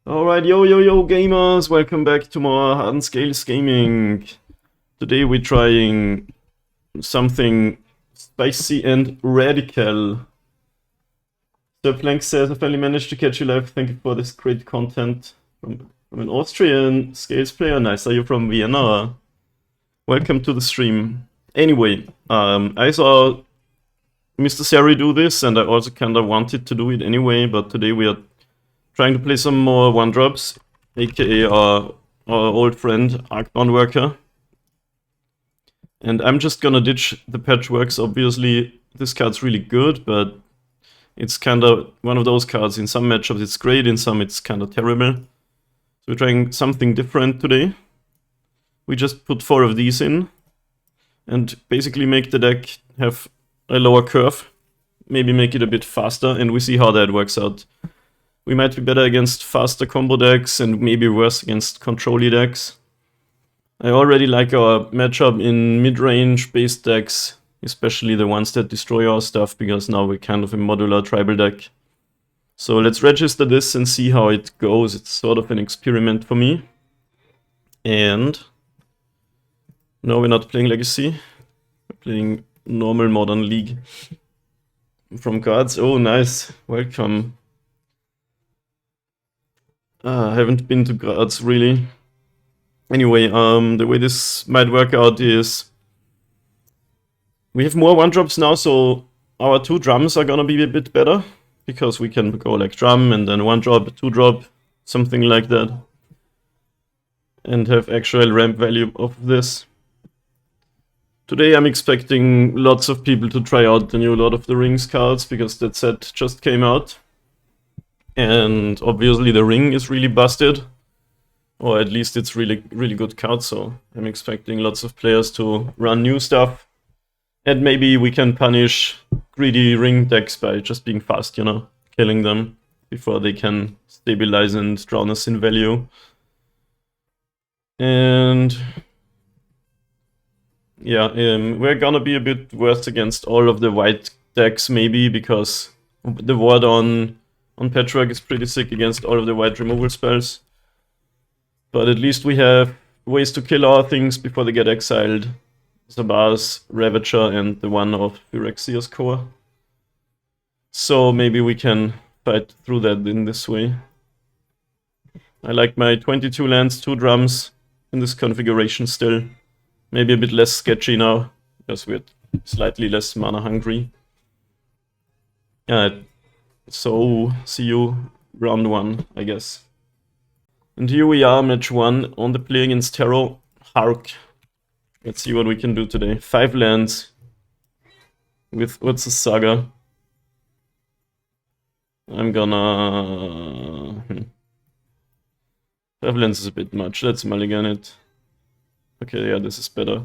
Alright, yo gamers, welcome back to more Hardened Scales Gaming. Today we're trying something spicy and radical. So Plank says, I finally managed to catch you live, thank you for this great content. From an Austrian Scales player, nice, are you from Vienna? Welcome to the stream. Anyway, I saw MrSeri do this and I also kinda wanted to do it anyway, but today we are trying to play some more 1-drops, aka our old friend Arcbound Worker. And I'm just gonna ditch the patchworks. Obviously, this card's really good, but it's kinda one of those cards. In some matchups it's great, in some it's kinda terrible. So we're trying something different today. We just put 4 of these in and basically make the deck have a lower curve. Maybe make it a bit faster, and we see how that works out. We might be better against faster combo decks and maybe worse against control-y decks. I already like our matchup in mid-range based decks, especially the ones that destroy our stuff, because now we're kind of a modular tribal deck. So let's register this and see how it goes. It's sort of an experiment for me. And no, we're not playing Legacy. We're playing normal Modern League. From cards. Oh, nice. Welcome. I haven't been to Graz, really. Anyway, the way this might work out is we have more 1-drops now, so our 2 drums are gonna be a bit better, because we can go like drum and then 1-drop, 2-drop, something like that, and have actual ramp value of this. Today I'm expecting lots of people to try out the new Lord of the Rings cards, because that set just came out. And obviously the ring is really busted, or at least it's really good card, so I'm expecting lots of players to run new stuff. And maybe we can punish greedy ring decks by just being fast, you know, killing them before they can stabilize and drown us in value. And yeah, we're gonna be a bit worse against all of the white decks maybe, because the ward on Patchwork is pretty sick against all of the white removal spells. But at least we have ways to kill our things before they get exiled. Zabaz, Ravager, and the one of Phyrexia's core. So maybe we can fight through that in this way. I like my 22 lands, 2 drums in this configuration still. Maybe a bit less sketchy now, because we're slightly less mana hungry. So, see you round 1, I guess. And here we are, match 1, on the play against Tarot. Hark. Let's see what we can do today. 5 lands. With what's the saga? I'm gonna... 5 lands is a bit much, let's mulligan it. Okay, yeah, this is better.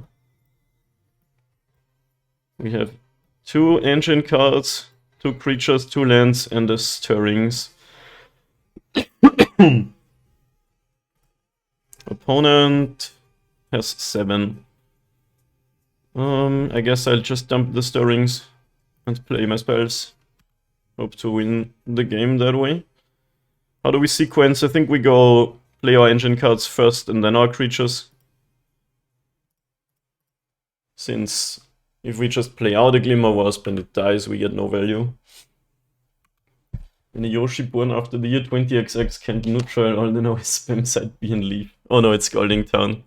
We have 2 ancient cards. 2 creatures, 2 lands, and the stirrings. Opponent has 7. I guess I'll just dump the stirrings and play my spells. Hope to win the game that way. How do we sequence? I think we go play our engine cards first and then our creatures. Since if we just play out a Glimmer Wasp and it dies, we get no value. And a Yoshi born after the year 20XX can't neutral all the noise spam side B and leave. Oh no, it's Scalding Town.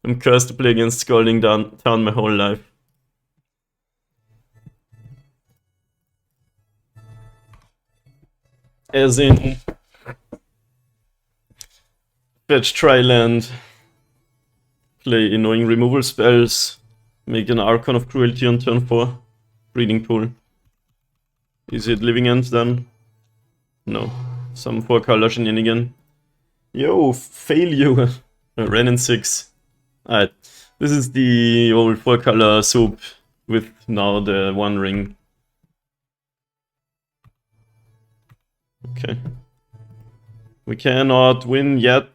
I'm cursed to play against Scalding Town my whole life. As in... fetch Triland. Play annoying removal spells. Make an Archon of Cruelty on turn 4. Breeding Pool. Is it Living End then? No. Some 4-color shenanigan. Yo, fail you! Ren in 6. Alright. This is the old 4-color soup with now the 1 ring. Okay. We cannot win yet,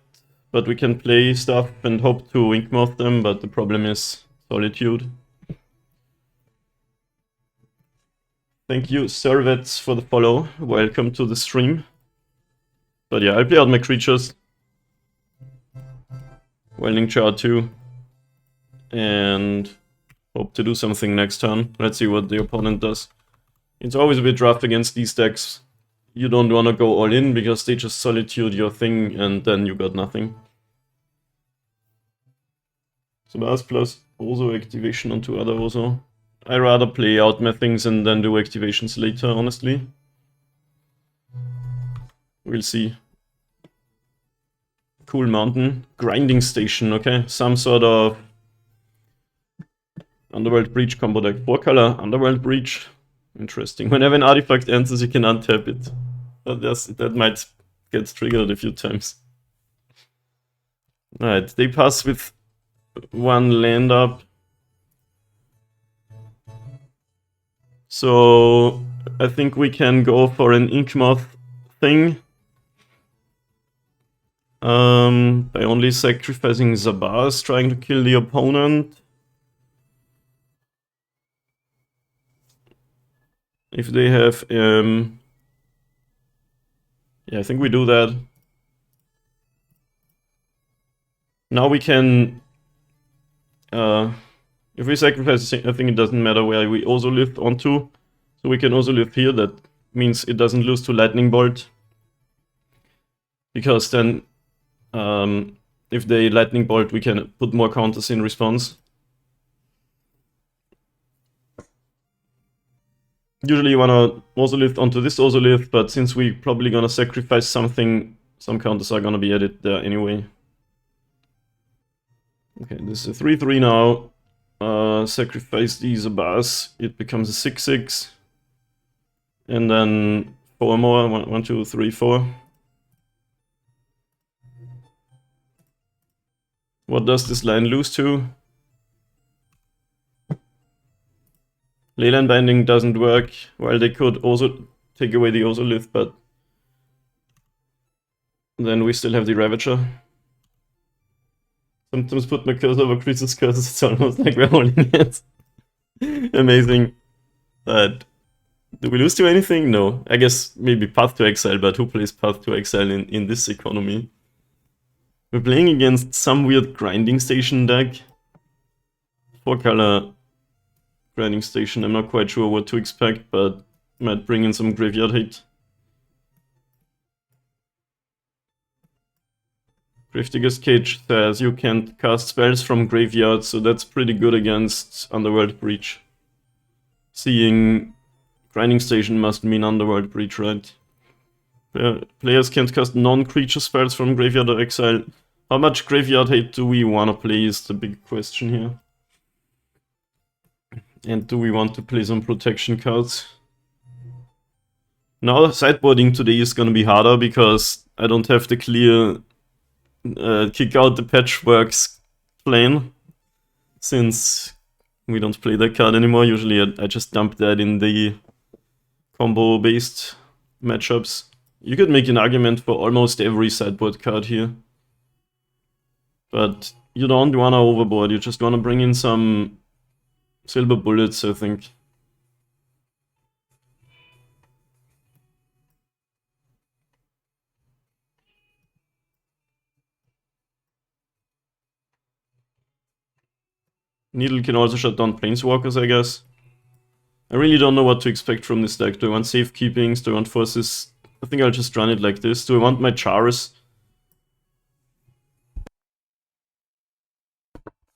but we can play stuff and hope to Inkmoth them, but the problem is Solitude. Thank you, Servets, for the follow. Welcome to the stream. But yeah, I play out my creatures. Welding Chart 2. And hope to do something next turn. Let's see what the opponent does. It's always a bit rough against these decks. You don't want to go all in because they just solitude your thing and then you got nothing. So that's plus also activation onto other also. I rather play out my things and then do activations later, honestly. We'll see. Cool Mountain. Grinding Station, okay. Some sort of Underworld Breach combo deck. 4-color Underworld Breach. Interesting. Whenever an artifact enters, you can untap it. But that might get triggered a few times. Alright, they pass with 1 land up. So I think we can go for an Inkmoth thing. By only sacrificing Zabaz, trying to kill the opponent. If they have, yeah, I think we do that. Now we can, if we sacrifice, I think it doesn't matter where we also live onto. So we can also live here, that means it doesn't lose to Lightning Bolt. Because then, if they Lightning Bolt, we can put more counters in response. Usually you wanna also lift onto this also lift, but since we're probably gonna sacrifice something, some counters are gonna be added there anyway. Okay, this is a 3-3 now. Sacrifice these Zabaz, it becomes a 6-6. And then 4 more, 1, 2, 3, 4. What does this line lose to? Leyline Binding doesn't work. Well, they could also take away the Ozolith, but then we still have the Ravager. Sometimes put my cursor over creatures' curses, it's almost like we're holding it. Amazing. But do we lose to anything? No. I guess maybe Path to Exile, but who plays Path to Exile in this economy? We're playing against some weird Grinding Station deck. 4-color Grinding Station, I'm not quite sure what to expect, but might bring in some graveyard hate. Grifdigger's Cage says you can't cast spells from graveyard, so that's pretty good against Underworld Breach. Seeing Grinding Station must mean Underworld Breach, right? Players can't cast non-creature spells from graveyard or exile. How much graveyard hate do we want to play is the big question here. And do we want to play some protection cards? Now sideboarding today is gonna be harder because I don't have the clear kick out the Patchworks plane. Since we don't play that card anymore, usually I just dump that in the combo based matchups. You could make an argument for almost every sideboard card here. But you don't wanna overboard, you just wanna bring in some silver bullets, I think. Needle can also shut down Planeswalkers, I guess. I really don't know what to expect from this deck. Do I want safekeepings? Do I want forces? I think I'll just run it like this. Do I want my Chars?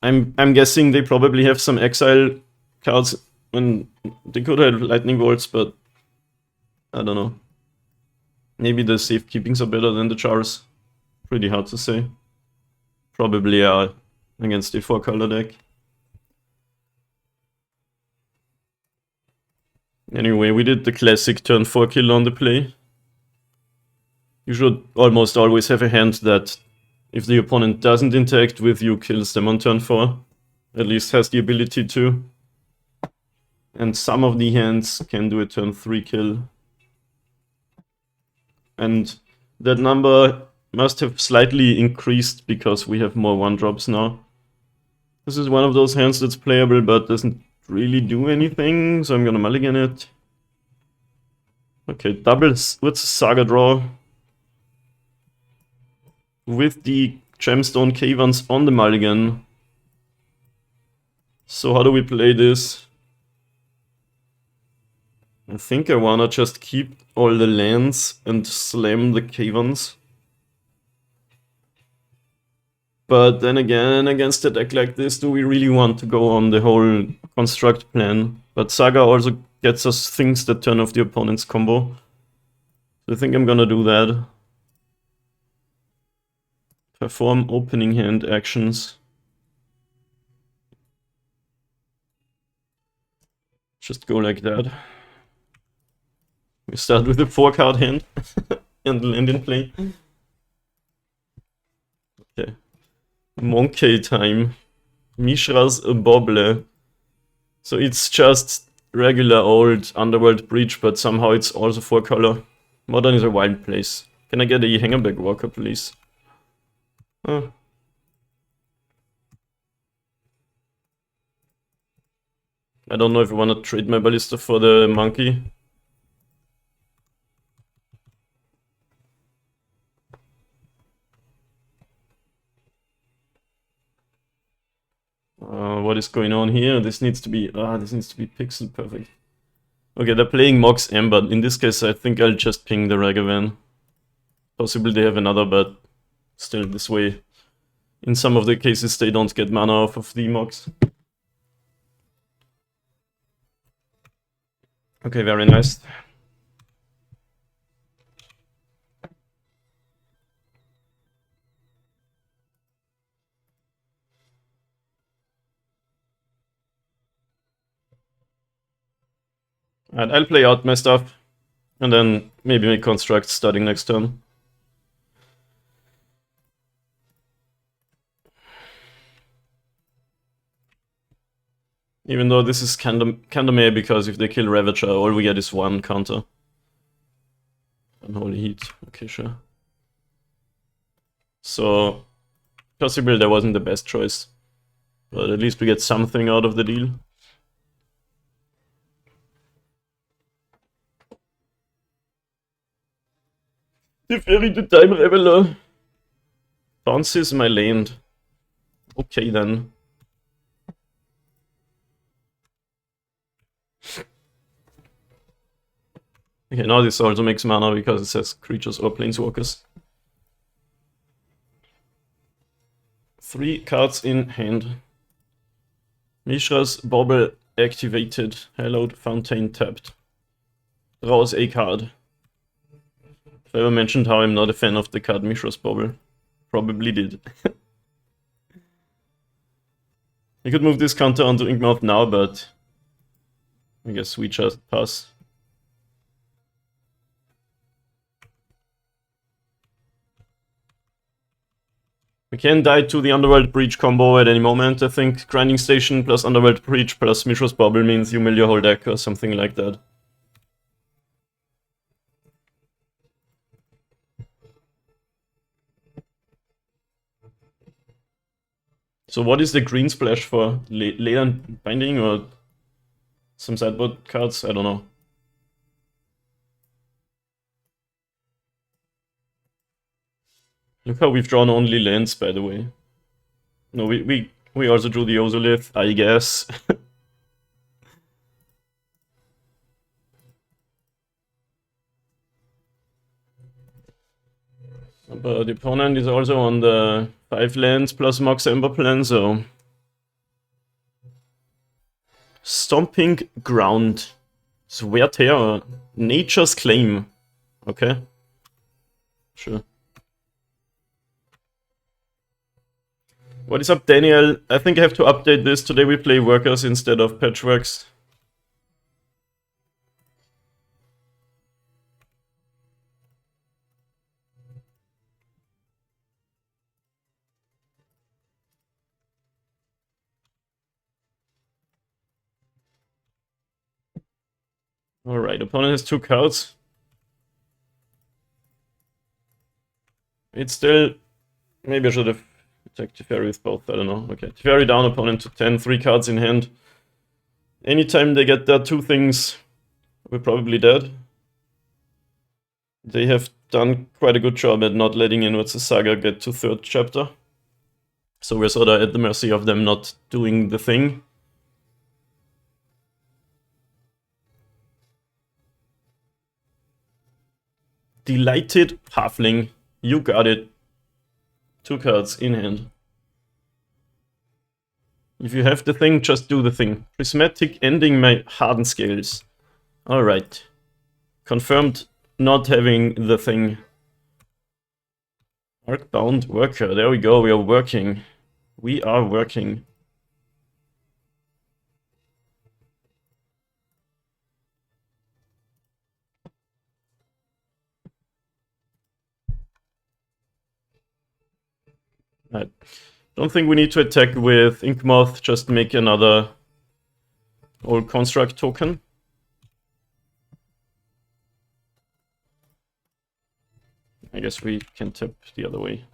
I'm guessing they probably have some exile cards, and they could have lightning bolts, but I don't know. Maybe the safekeepings are better than the Chars. Pretty hard to say. Probably are against the 4-color deck. Anyway, we did the classic turn 4 kill on the play. You should almost always have a hand that, if the opponent doesn't interact with you, kills them on turn 4. At least has the ability to. And some of the hands can do a turn 3 kill. And that number must have slightly increased because we have more 1-drops now. This is one of those hands that's playable but doesn't really do anything, so I'm gonna mulligan it. Okay, doubles. What's a Saga draw? with the gemstone caverns on the mulligan. So how do we play this? I think I wanna just keep all the lands and slam the caverns. But then again, against a deck like this, do we really want to go on the whole construct plan? But Saga also gets us things that turn off the opponent's combo. So I think I'm gonna do that. Perform opening hand actions. Just go like that. We start with a 4-card hand and land in play. Okay. Monkey time. Mishra's Bobble. So it's just regular old Underworld Breach, but somehow it's also 4-color. Modern is a wild place. Can I get a Hangerback Walker, please? Oh. I don't know if I want to trade my Ballista for the monkey. What is going on here? This needs to be pixel perfect. Okay, they're playing Mox Ember. In this case, I think I'll just ping the Ragavan. Possibly they have another, but still this way. In some of the cases, they don't get mana off of the Mox. Okay, very nice. And I'll play out my stuff, and then maybe make constructs starting next turn. Even though this is kinda meh, because if they kill Ravager, all we get is 1 counter. Unholy Heat, okay, sure. So, possibly that wasn't the best choice. But at least we get something out of the deal. Teferi the Time Reveler. Bounces my land. Okay then. Okay, now this also makes mana because it says creatures or planeswalkers. 3 cards in hand. Mishra's Bobble activated. Hallowed Fountain tapped. Draws a card. Have I ever mentioned how I'm not a fan of the card Mishra's Bobble? Probably did. I could move this counter onto Inkmouth now, but I guess we just pass. We can die to the Underworld Breach combo at any moment. I think Grinding Station plus Underworld Breach plus Mishra's Bobble means you mill your whole deck or something like that. So what is the green splash for? Leyland Binding or some sideboard cards? I don't know. Look how we've drawn only lands, by the way. No, we also drew the Ozolith, I guess. But the opponent is also on the 5 lands plus Mox Ember plan, so... Stomping Ground. Swear Terror. Nature's Claim. Okay. Sure. What is up, Daniel? I think I have to update this. Today we play Workers instead of Patchworks. Alright, opponent has 2 cards. It's still... Maybe I should have attacked Teferi with both, I don't know. Okay, Teferi down, opponent to 10, 3 cards in hand. Anytime they get their 2 things, we're probably dead. They have done quite a good job at not letting Inward's Saga get to 3rd chapter. So we're sort of at the mercy of them not doing the thing. Delighted Halfling. You got it. 2 cards in hand. If you have the thing, just do the thing. Prismatic ending my Hardened scales. Alright. Confirmed not having the thing. Arcbound Worker. There we go. We are working. We are working. I don't think we need to attack with Inkmoth. Just make another old construct token. I guess we can tap the other way.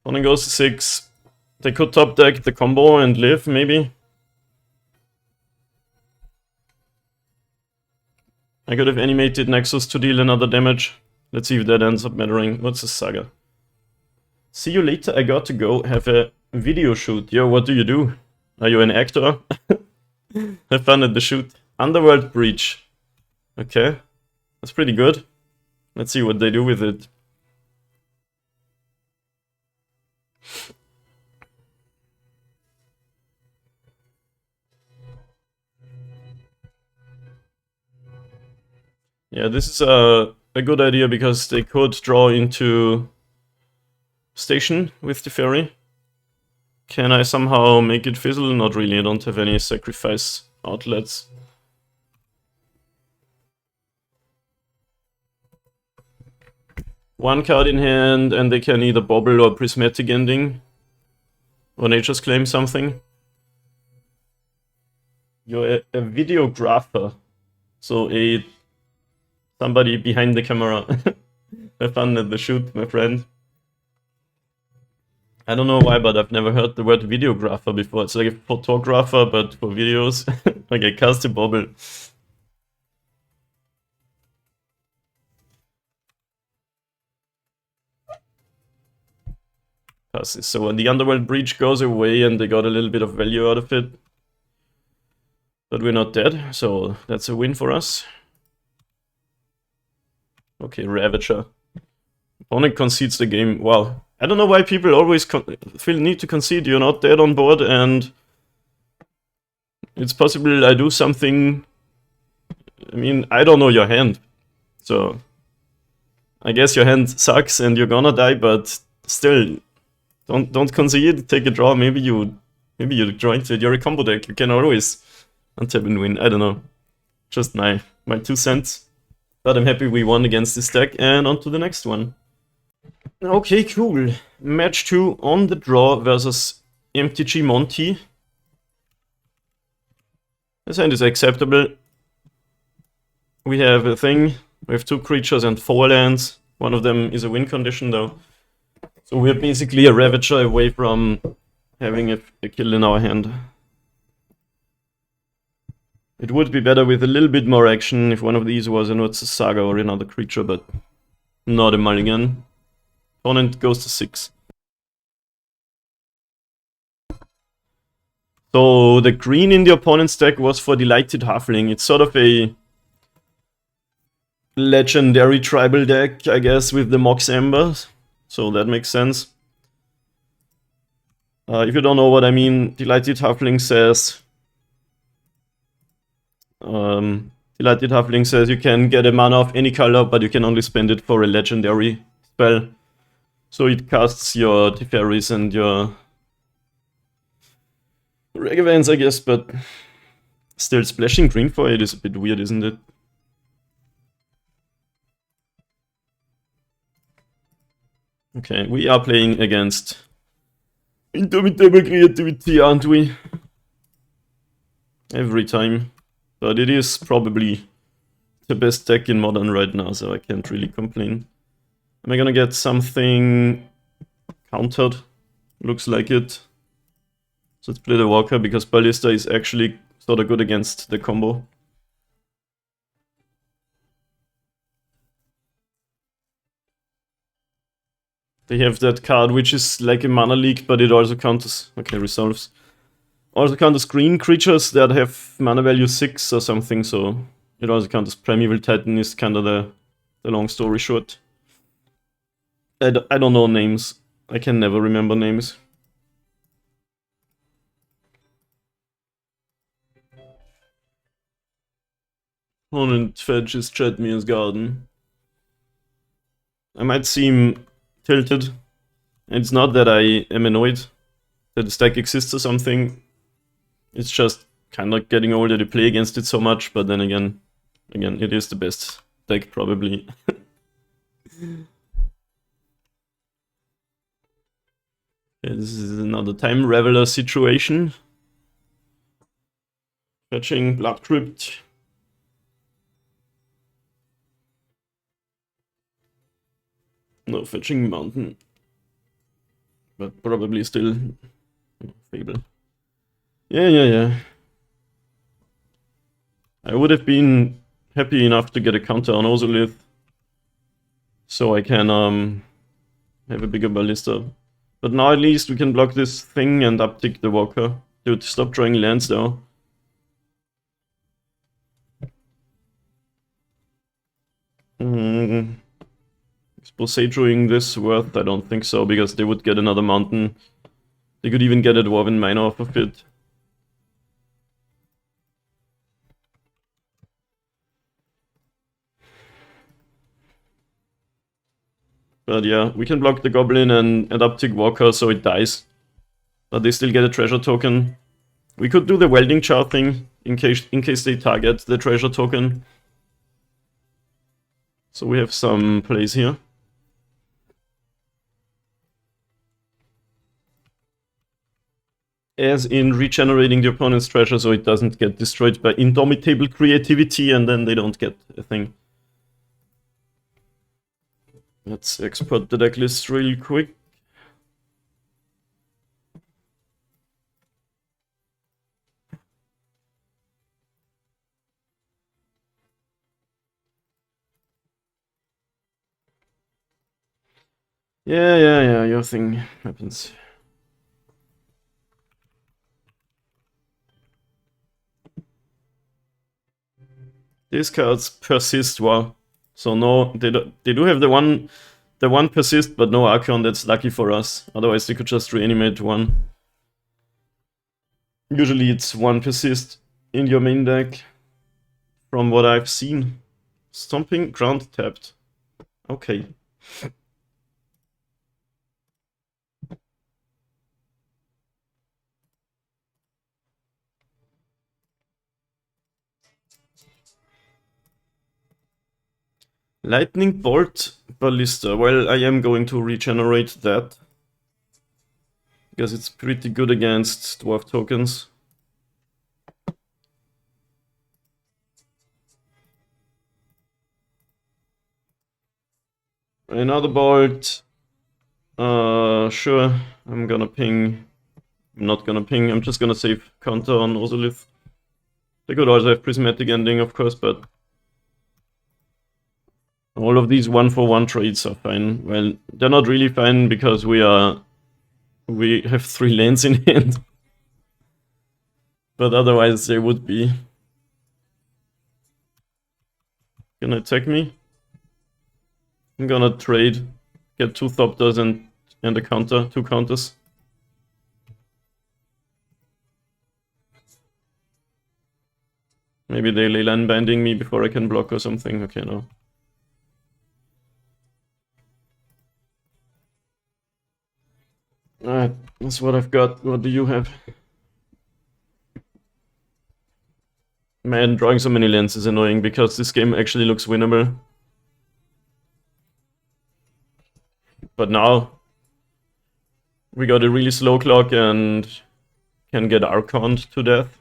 Opponent goes to 6. They could top deck the combo and live, maybe. I could have animated Nexus to deal another damage. Let's see if that ends up mattering. What's the Saga? See you later, I got to go have a video shoot. Yo, what do you do? Are you an actor? Have fun at the shoot. Underworld Breach. Okay. That's pretty good. Let's see what they do with it. Yeah, this is a good idea because they could draw into Station with the Fairy. Can I somehow make it fizzle? Not really, I don't have any sacrifice outlets. One card in hand, and they can either bobble or prismatic ending. Or Nature's Claim something. You're a videographer. So somebody behind the camera. Have fun at the shoot, my friend. I don't know why, but I've never heard the word videographer before. It's like a photographer, but for videos. Like a cast a bobble. Passes. So when the Underworld Breach goes away and they got a little bit of value out of it. But we're not dead, so that's a win for us. Okay, Ravager. Opponent concedes the game. Wow. I don't know why people always feel need to concede. You're not dead on board, and it's possible I do something. I mean, I don't know your hand, so I guess your hand sucks and you're gonna die. But still, don't concede. Take a draw. Maybe you joined it. You're a combo deck. You can always untap and win. I don't know. Just my 2 cents. But I'm happy we won against this deck, and on to the next one. Okay, cool. Match 2 on the draw versus MTG Monty. This hand is acceptable. We have a thing. We have 2 creatures and 4 lands. One of them is a win condition though. So we're basically a Ravager away from having a kill in our hand. It would be better with a little bit more action if one of these was a Saga or another creature, but not a mulligan. Opponent goes to 6. So the green in the opponent's deck was for Delighted Halfling. It's sort of a legendary tribal deck, I guess, with the Mox Embers. So that makes sense. If you don't know what I mean, Delighted Halfling says... Delighted Halfling says you can get a mana of any color, but you can only spend it for a legendary spell. So it casts your Teferis and your Regavans, I guess, but still splashing green for it is a bit weird, isn't it? Okay, we are playing against Indomitable Creativity, aren't we? Every time. But it is probably the best deck in Modern right now, so I can't really complain. Am I gonna get something countered? Looks like it. So let's play the Walker, because Ballista is actually sort of good against the combo. They have that card which is like a mana leak, but it also counters... Okay, resolves. Also counters green creatures that have mana value 6 or something, so it also counters Primeval Titan is kind of the long story short. I don't know names. I can never remember names. Opponent fetches Chatmir's Garden. I might seem tilted. It's not that I am annoyed that the stack exists or something. It's just kind of getting older to play against it so much, but then again, it is the best deck probably. Okay, this is another Time Reveler situation. Fetching Blood Crypt. No, fetching Mountain. But probably still Fable. Yeah. I would have been happy enough to get a counter on Ozolith, so I can have a bigger ballista. But now at least we can block this thing and uptick the Walker. Dude, stop drawing lands though. Is Bosejoing this worth? I don't think so, because they would get another mountain. They could even get a Dwarven Miner off of it. But yeah, we can block the Goblin and uptick Walker so it dies. But they still get a treasure token. We could do the Welding Jar thing in case they target the treasure token. So we have some plays here. As in regenerating the opponent's treasure so it doesn't get destroyed by indomitable creativity and then they don't get a thing. Let's export the deck list real quick. Yeah, your thing happens. These cards persist, wow. So no, they do have the one persist, but no Archon. That's lucky for us. Otherwise they could just reanimate one. Usually it's one persist in your main deck, from what I've seen. Stomping Ground tapped. Okay. Lightning Bolt Ballista. Well, I am going to regenerate that, because it's pretty good against dwarf tokens. Another bolt. Sure, I'm gonna ping. I'm not gonna ping, I'm just gonna save counter on Ozolith. They could also have Prismatic Ending, of course, but all of these 1-for-1 trades are fine. Well, they're not really fine because we have 3 lands in hand. But otherwise they would be. Gonna attack me? I'm gonna trade, get 2 Thopters and a counter, 2 counters. Maybe they leyline binding me before I can block or something. Okay, no. Alright, that's what I've got. What do you have? Man, drawing so many lands is annoying because this game actually looks winnable. But now we got a really slow clock and can get Archoned to death.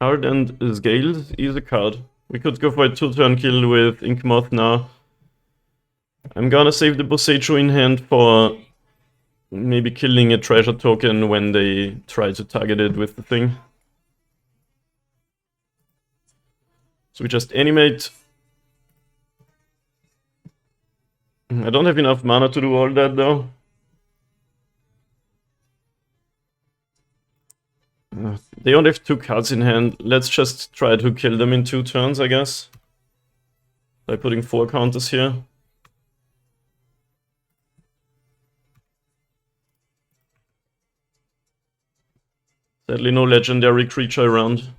Hardened is Gale is a card. We could go for a 2-turn kill with Inkmoth now. I'm gonna save the Boseiju in hand for maybe killing a treasure token when they try to target it with the thing. So we just animate. I don't have enough mana to do all that though. They only have 2 cards in hand. Let's just try to kill them in 2 turns, I guess. By putting 4 counters here. Sadly no legendary creature around.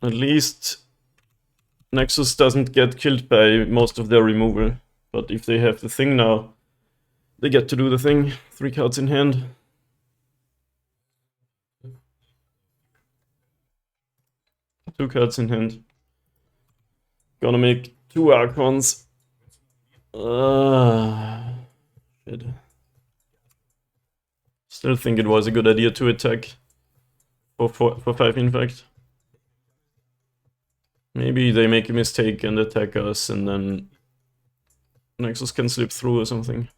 At least Nexus doesn't get killed by most of their removal. But if they have the thing now, they get to do the thing. 3 cards in hand. Two cards in hand. Gonna make 2 Archons. Shit. Still think it was a good idea to attack for 5 in fact. Maybe they make a mistake and attack us and then Nexus can slip through or something.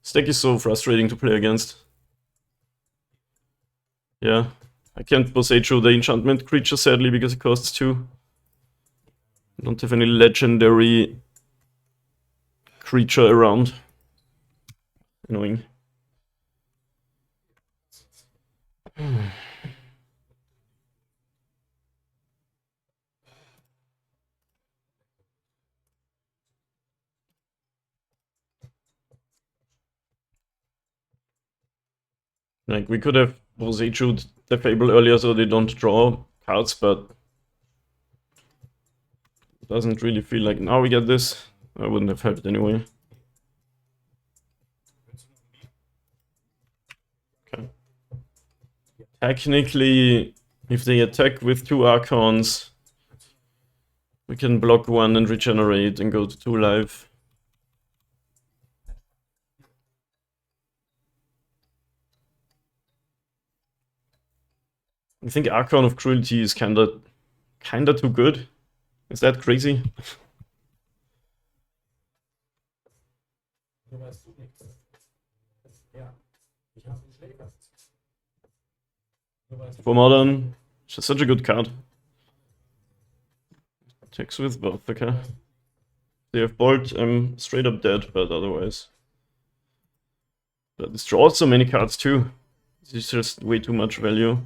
This deck is so frustrating to play against. Yeah, I can't posage the enchantment creature sadly because it costs 2. I don't have any legendary creature around. Annoying. Like, we could have posage'd the Fable earlier so they don't draw cards, but it doesn't really feel like now we get this. I wouldn't have helped anyway. Okay. Technically, if they attack with 2 Archons, we can block 1 and regenerate and go to 2 life. I think Archon of Cruelty is kinda too good. Is that crazy? For Modern, it's just such a good card. Attacks with both, okay. They have Bolt, I'm straight up dead, but otherwise. But this draws so many cards too. This is just way too much value.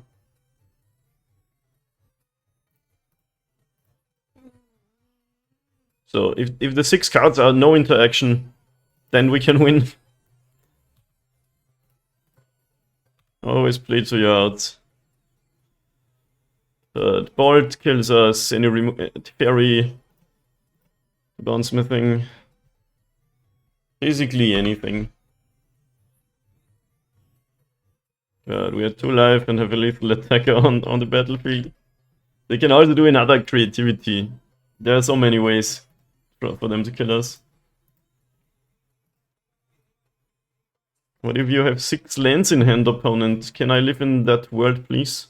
So if the 6 cards are no interaction, then we can win. Always play to your outs. But Bolt kills us, any Fairy, Bonesmithing, basically anything. But we have 2 life and have a lethal attacker on the battlefield. They can also do another creativity. There are so many ways for them to kill us. What if you have 6 lands in hand, opponent? Can I live in that world, please?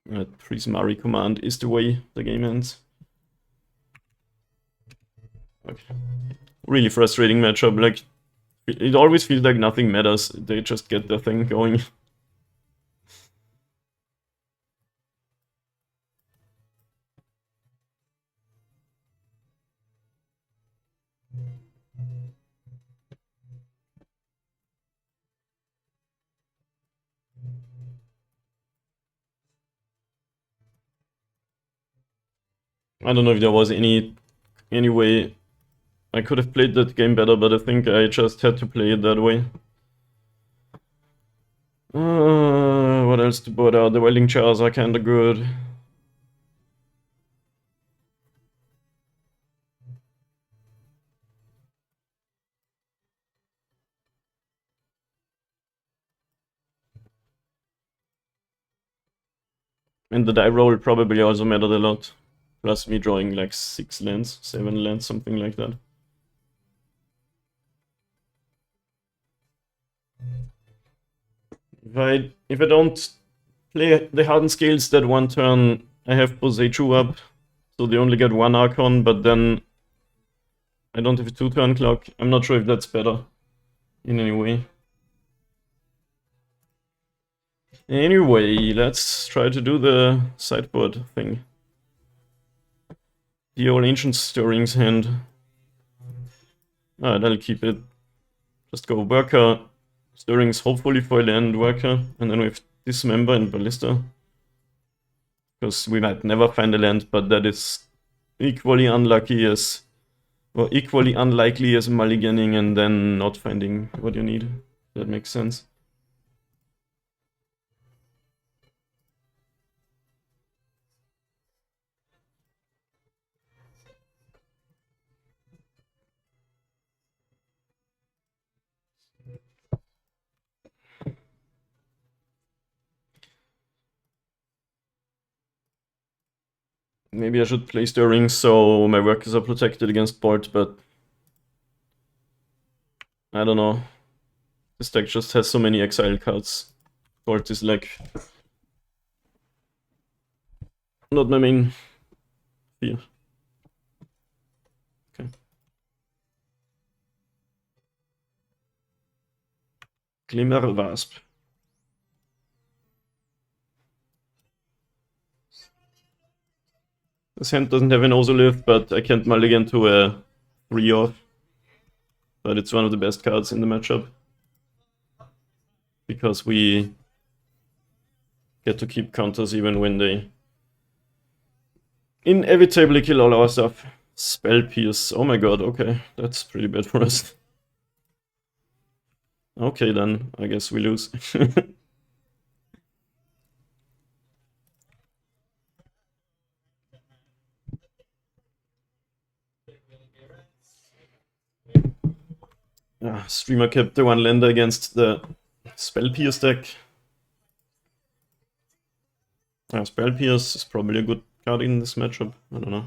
Prismari command is the way the game ends. Okay. Really frustrating matchup. Like, it always feels like nothing matters. They just get their thing going. I don't know if there was any way I could have played that game better, but I think I just had to play it that way. What else to put out? The welding chairs are kinda good. And the die roll probably also mattered a lot. Plus me drawing like 6 lands, 7 lands, something like that. If I don't play the Hardened Scales that one turn, I have Poseidon up, so they only get 1 Archon, but then I don't have a 2-turn clock. I'm not sure if that's better in any way. Anyway, let's try to do the sideboard thing. the old Ancient Stirrings hand. Alright, I'll keep it. Just go Worker, Stirrings, hopefully for land Worker, and then we have Dismember and Ballista. Because we might never find a land, but that is equally unlucky as, or equally unlikely as mulliganing and then not finding what you need. That makes sense. Maybe I should play Stirring so my workers are protected against board, but I don't know. This deck just has so many exile cards. Board is like not my main fear. Okay. Glimmer Wasp. This hand doesn't have an Ozolith, but I can't mulligan to a 3-off. But it's one of the best cards in the matchup. Because we get to keep counters even when they inevitably kill all our stuff. Spell Pierce. Oh my god, okay. That's pretty bad for us. Okay then, I guess we lose. Streamer kept the one lander against the Spell Pierce deck. Spell Pierce is probably a good card in this matchup. I don't know.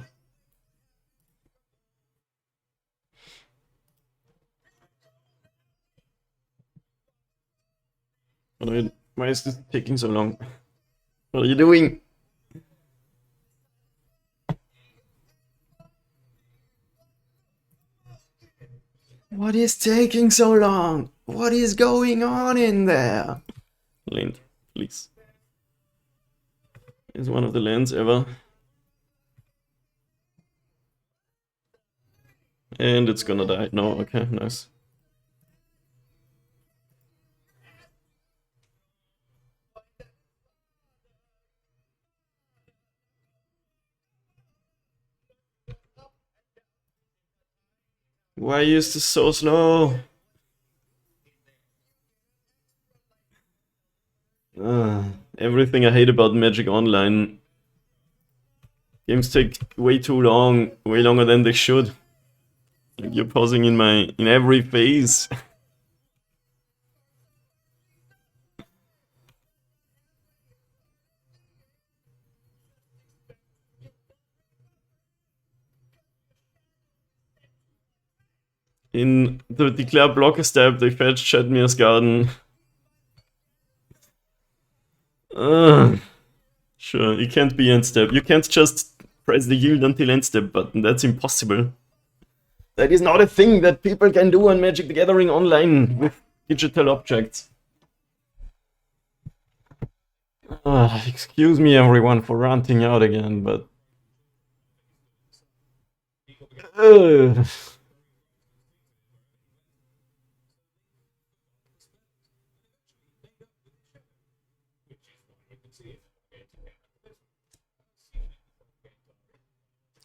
Why is this taking so long? What are you doing? What is taking so long? What is going on in there? Land, please. Is one of the lands ever. And it's gonna die. No, okay, nice. Why is this so slow? Everything I hate about Magic Online. Games take way too long, way longer than they should. Like you're pausing in every phase. In the declare blocker step, they fetch Shadmir's Garden. Sure, you can't be end step. You can't just press the yield until end step button. That's impossible. That is not a thing that people can do on Magic the Gathering Online with digital objects. Excuse me everyone for ranting out again, but...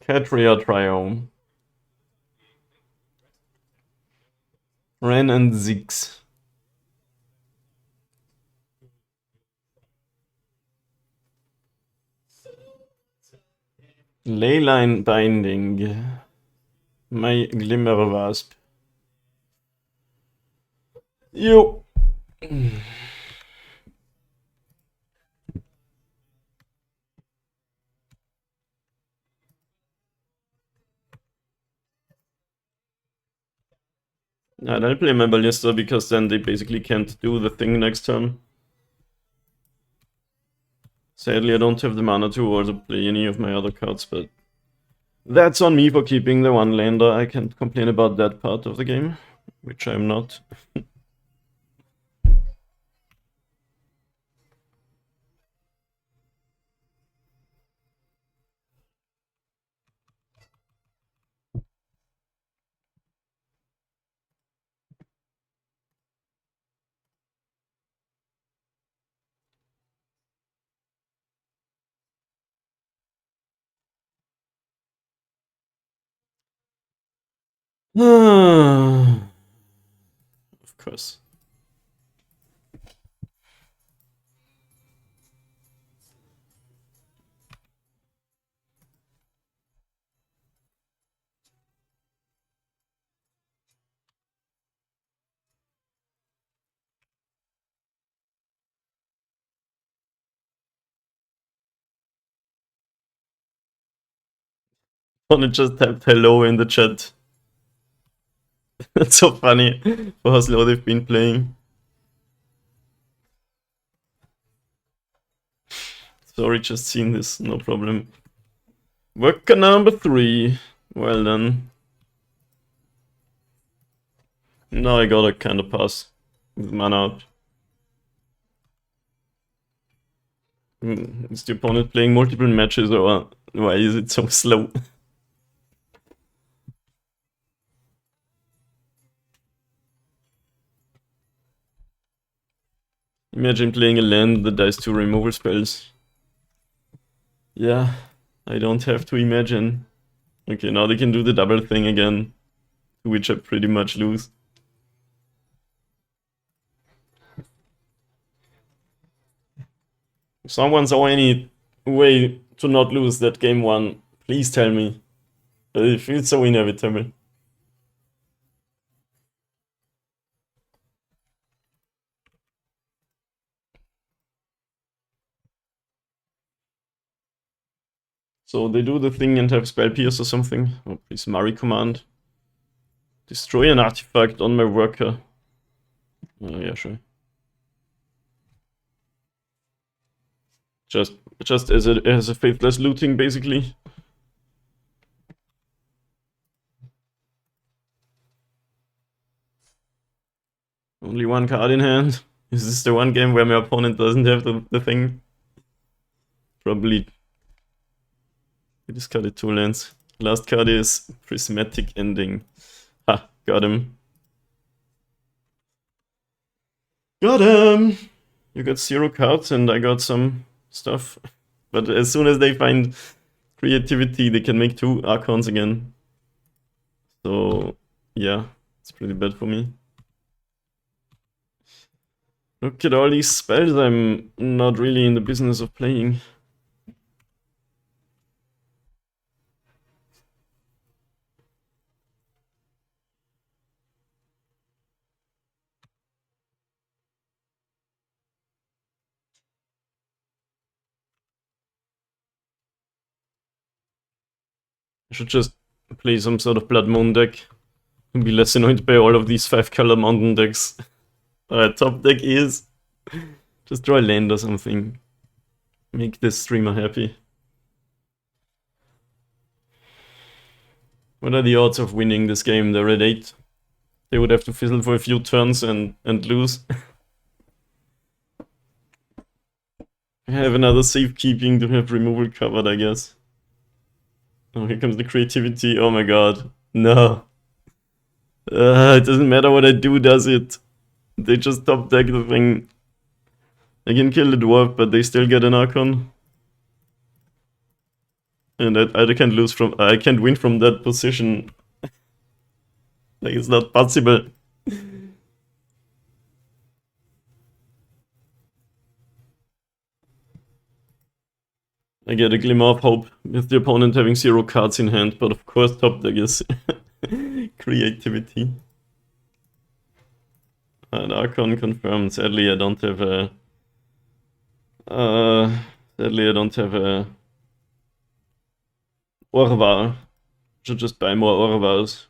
Catria Triome. Ren and Ziggs. Leyline Binding. My Glimmer Wasp. Yo. I'll play my Ballista because then they basically can't do the thing next turn. Sadly, I don't have the mana to also play any of my other cards, but that's on me for keeping the one lander. I can't complain about that part of the game, which I'm not. Of course. Someone just typed hello in the chat. That's so funny for how slow they've been playing. Sorry, just seen this, no problem. Worker number 3. Well done. Now I gotta kinda pass with mana out. Is the opponent playing multiple matches or why is it so slow? Imagine playing a land that dies to removal spells. Yeah, I don't have to imagine. Okay, now they can do the double thing again, to which I pretty much lose. If someone saw any way to not lose that game 1, please tell me. It feels so inevitable. So they do the thing and have Spell Pierce or something. Oh, please, Mari command. Destroy an artifact on my worker. Oh, yeah, sure. Just as a faithless looting, basically. Only one card in hand. Is this the one game where my opponent doesn't have the thing? Probably. We discarded 2 lands. Last card is Prismatic Ending. Ha, got him. Got him! You got 0 cards and I got some stuff. But as soon as they find creativity, they can make 2 Archons again. So, yeah, it's pretty bad for me. Look at all these spells I'm not really in the business of playing. I should just play some sort of Blood Moon deck and be less annoyed by all of these 5-color mountain decks. Top deck is just draw a land or something. Make this streamer happy. What are the odds of winning this game? They're at 8. They would have to fizzle for a few turns and lose. I have another safekeeping to have removal covered, I guess. Oh, here comes the creativity. Oh my god. No. It doesn't matter what I do, does it? They just top deck the thing. I can kill the dwarf, but they still get an Archon. And I can't lose from... I can't win from that position. Like, it's not possible. I get a glimmer of hope with the opponent having 0 cards in hand, but of course top deck is creativity. An Archon confirmed. Sadly, I don't have a... Orvar. Should just buy more Orvars.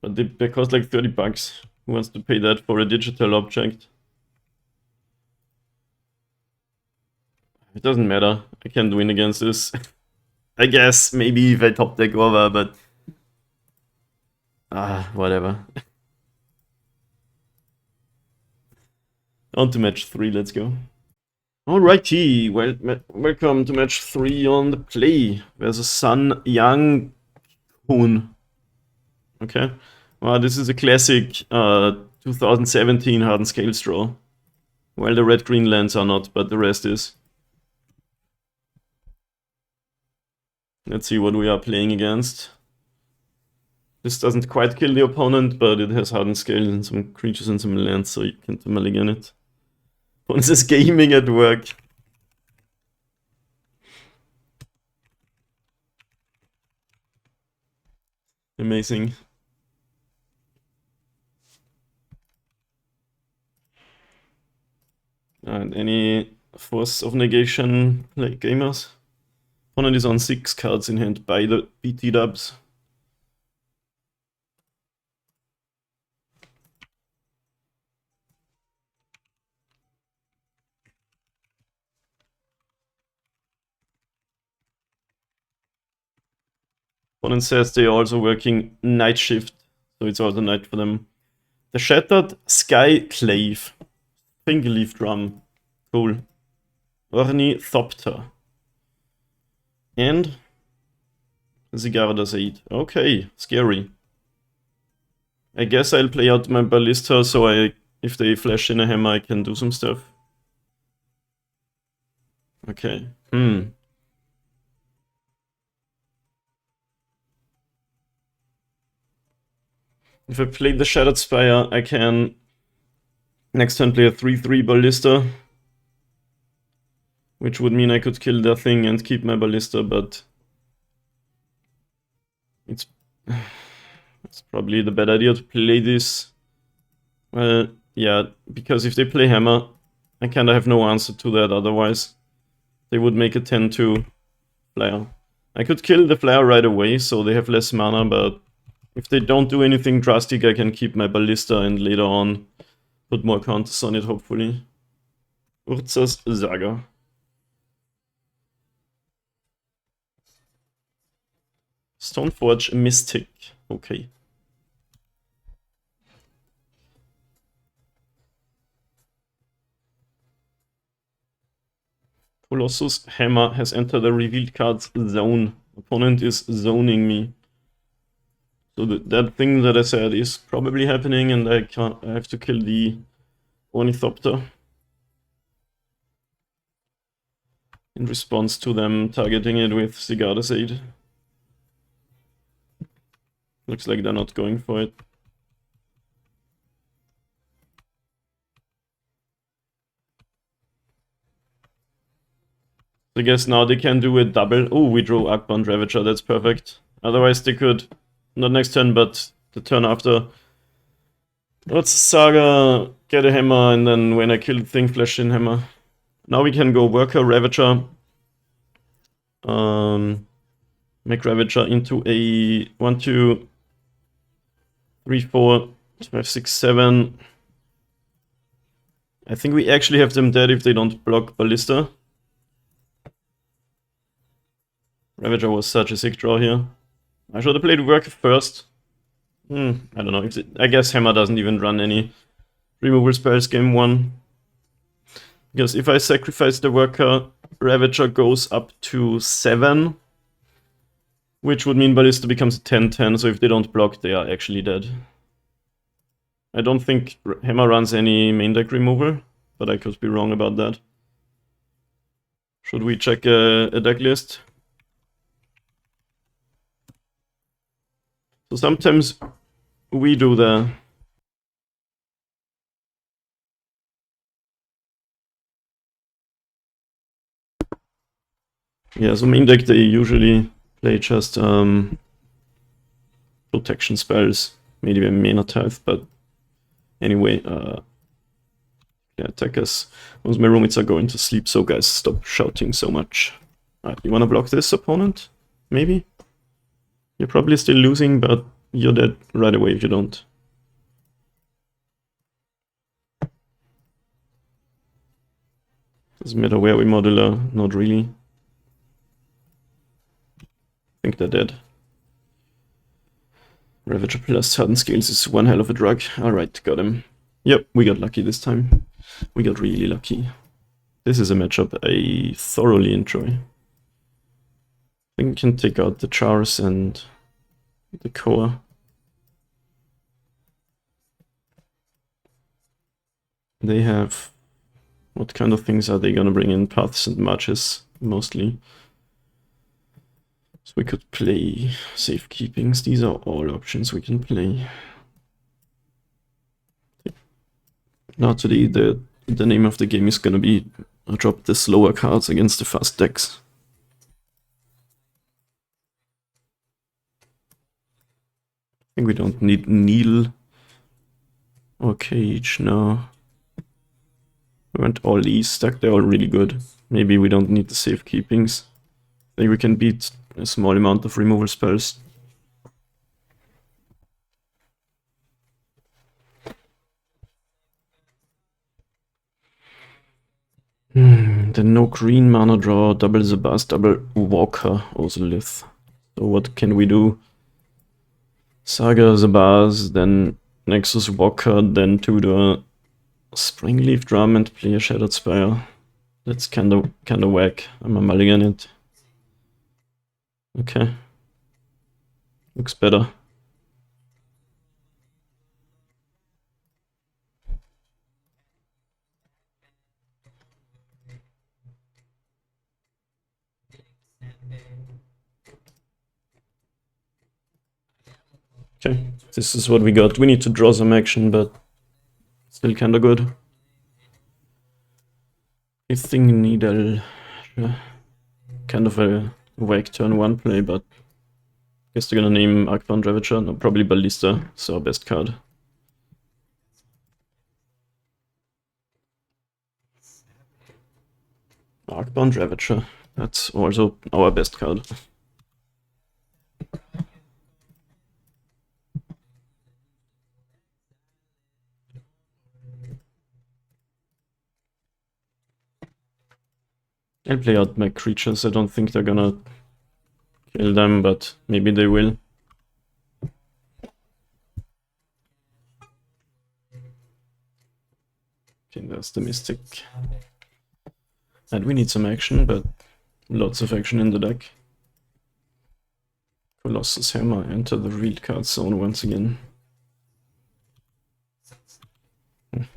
But they cost like 30 bucks. Who wants to pay that for a digital object? It doesn't matter. I can't win against this. I guess maybe if I top deck over, but... whatever. On to match 3, let's go. Alrighty, well, welcome to match 3 on the play. Versus Sun Yang Kun. Okay. Well, this is a classic 2017 Hardened Scales draw. Well, the red-green lands are not, but the rest is. Let's see what we are playing against. This doesn't quite kill the opponent, but it has hardened scales and some creatures and some lands, so you can mulligan it. Opponent is gaming at work. Amazing. And any Force of Negation like gamers? Opponent is on 6 cards in hand by the BT dubs. Opponent says they're also working night shift, so it's also night for them. The Shattered Sky Clave. Fingerleaf Drum. Cool. Ornithopter. And Zigarda Zaid. Okay, scary. I guess I'll play out my Ballista so if they flash in a hammer I can do some stuff. Okay. If I play the Shattered Spire, I can next turn play a 3/3 Ballista. Which would mean I could kill their thing and keep my Ballista, but it's probably the bad idea to play this. Well, yeah, because if they play hammer, I kinda have no answer to that otherwise. They would make a 10-2 flare. I could kill the flare right away, so they have less mana, but if they don't do anything drastic, I can keep my Ballista and later on put more counters on it, hopefully. Urza's Saga. Stoneforge Mystic. Okay. Colossus Hammer has entered the revealed cards zone. Opponent is zoning me. So that thing that I said is probably happening, and I have to kill the Ornithopter in response to them targeting it with Zigarda's Aid. Looks like they're not going for it. I guess now they can do a double. Oh, we draw Arcbound Ravager, that's perfect. Otherwise they could, not next turn, but the turn after. Let's Saga, get a hammer, and then when I kill the thing, flash in hammer. Now we can go Worker, Ravager. Make Ravager into a 1, 2, 3, 4, 5, 6, 7. I think we actually have them dead if they don't block Ballista. Ravager was such a sick draw here. I should have played Worker first. I don't know. I guess Hammer doesn't even run any removal spells game 1. Because if I sacrifice the Worker, Ravager goes up to 7. Which would mean Ballista becomes a 10-10, so if they don't block, they are actually dead. I don't think Hammer runs any main deck removal, but I could be wrong about that. Should we check a deck list? So sometimes we do the... Yeah, so main deck they usually play just protection spells, maybe a mana tithe, but anyway, yeah, attackers. Once my roommates are going to sleep, so guys, stop shouting so much. You wanna block this opponent? Maybe? You're probably still losing, but you're dead right away if you don't. Doesn't matter where we modular, not really. I think they're dead. Ravager plus Hardened Scales is one hell of a drug. Alright, got him. Yep, we got lucky this time. We got really lucky. This is a matchup I thoroughly enjoy. I think we can take out the Chars and the core. They have... What kind of things are they gonna bring in? Paths and marches, mostly. So we could play safekeepings. These are all options we can play. Now today the name of the game is gonna be drop the slower cards against the fast decks. I think we don't need Needle or Cage, no. We went all these stack, they're all really good. Maybe we don't need the safekeepings. I think we can beat a small amount of removal spells. Then no green mana draw, double Zabaz, double Walker, Ozolith. So what can we do? Saga Zabaz, then Nexus Walker, then to the Springleaf Drum and play a Shattered Spire. That's kinda whack. I'm a mulligan it. Okay. Looks better. Okay, this is what we got. We need to draw some action, but still kinda good. I think Needle, kind of a whack turn 1 play, but I guess they're gonna name Arcbound Ravager. No, probably Ballista, so our best card. Arcbound Ravager, that's also our best card. I'll play out my creatures. I don't think they're gonna kill them, but maybe they will. Okay, that's the Mystic. And we need some action, but lots of action in the deck. Colossus Hammer, enter the real card zone once again.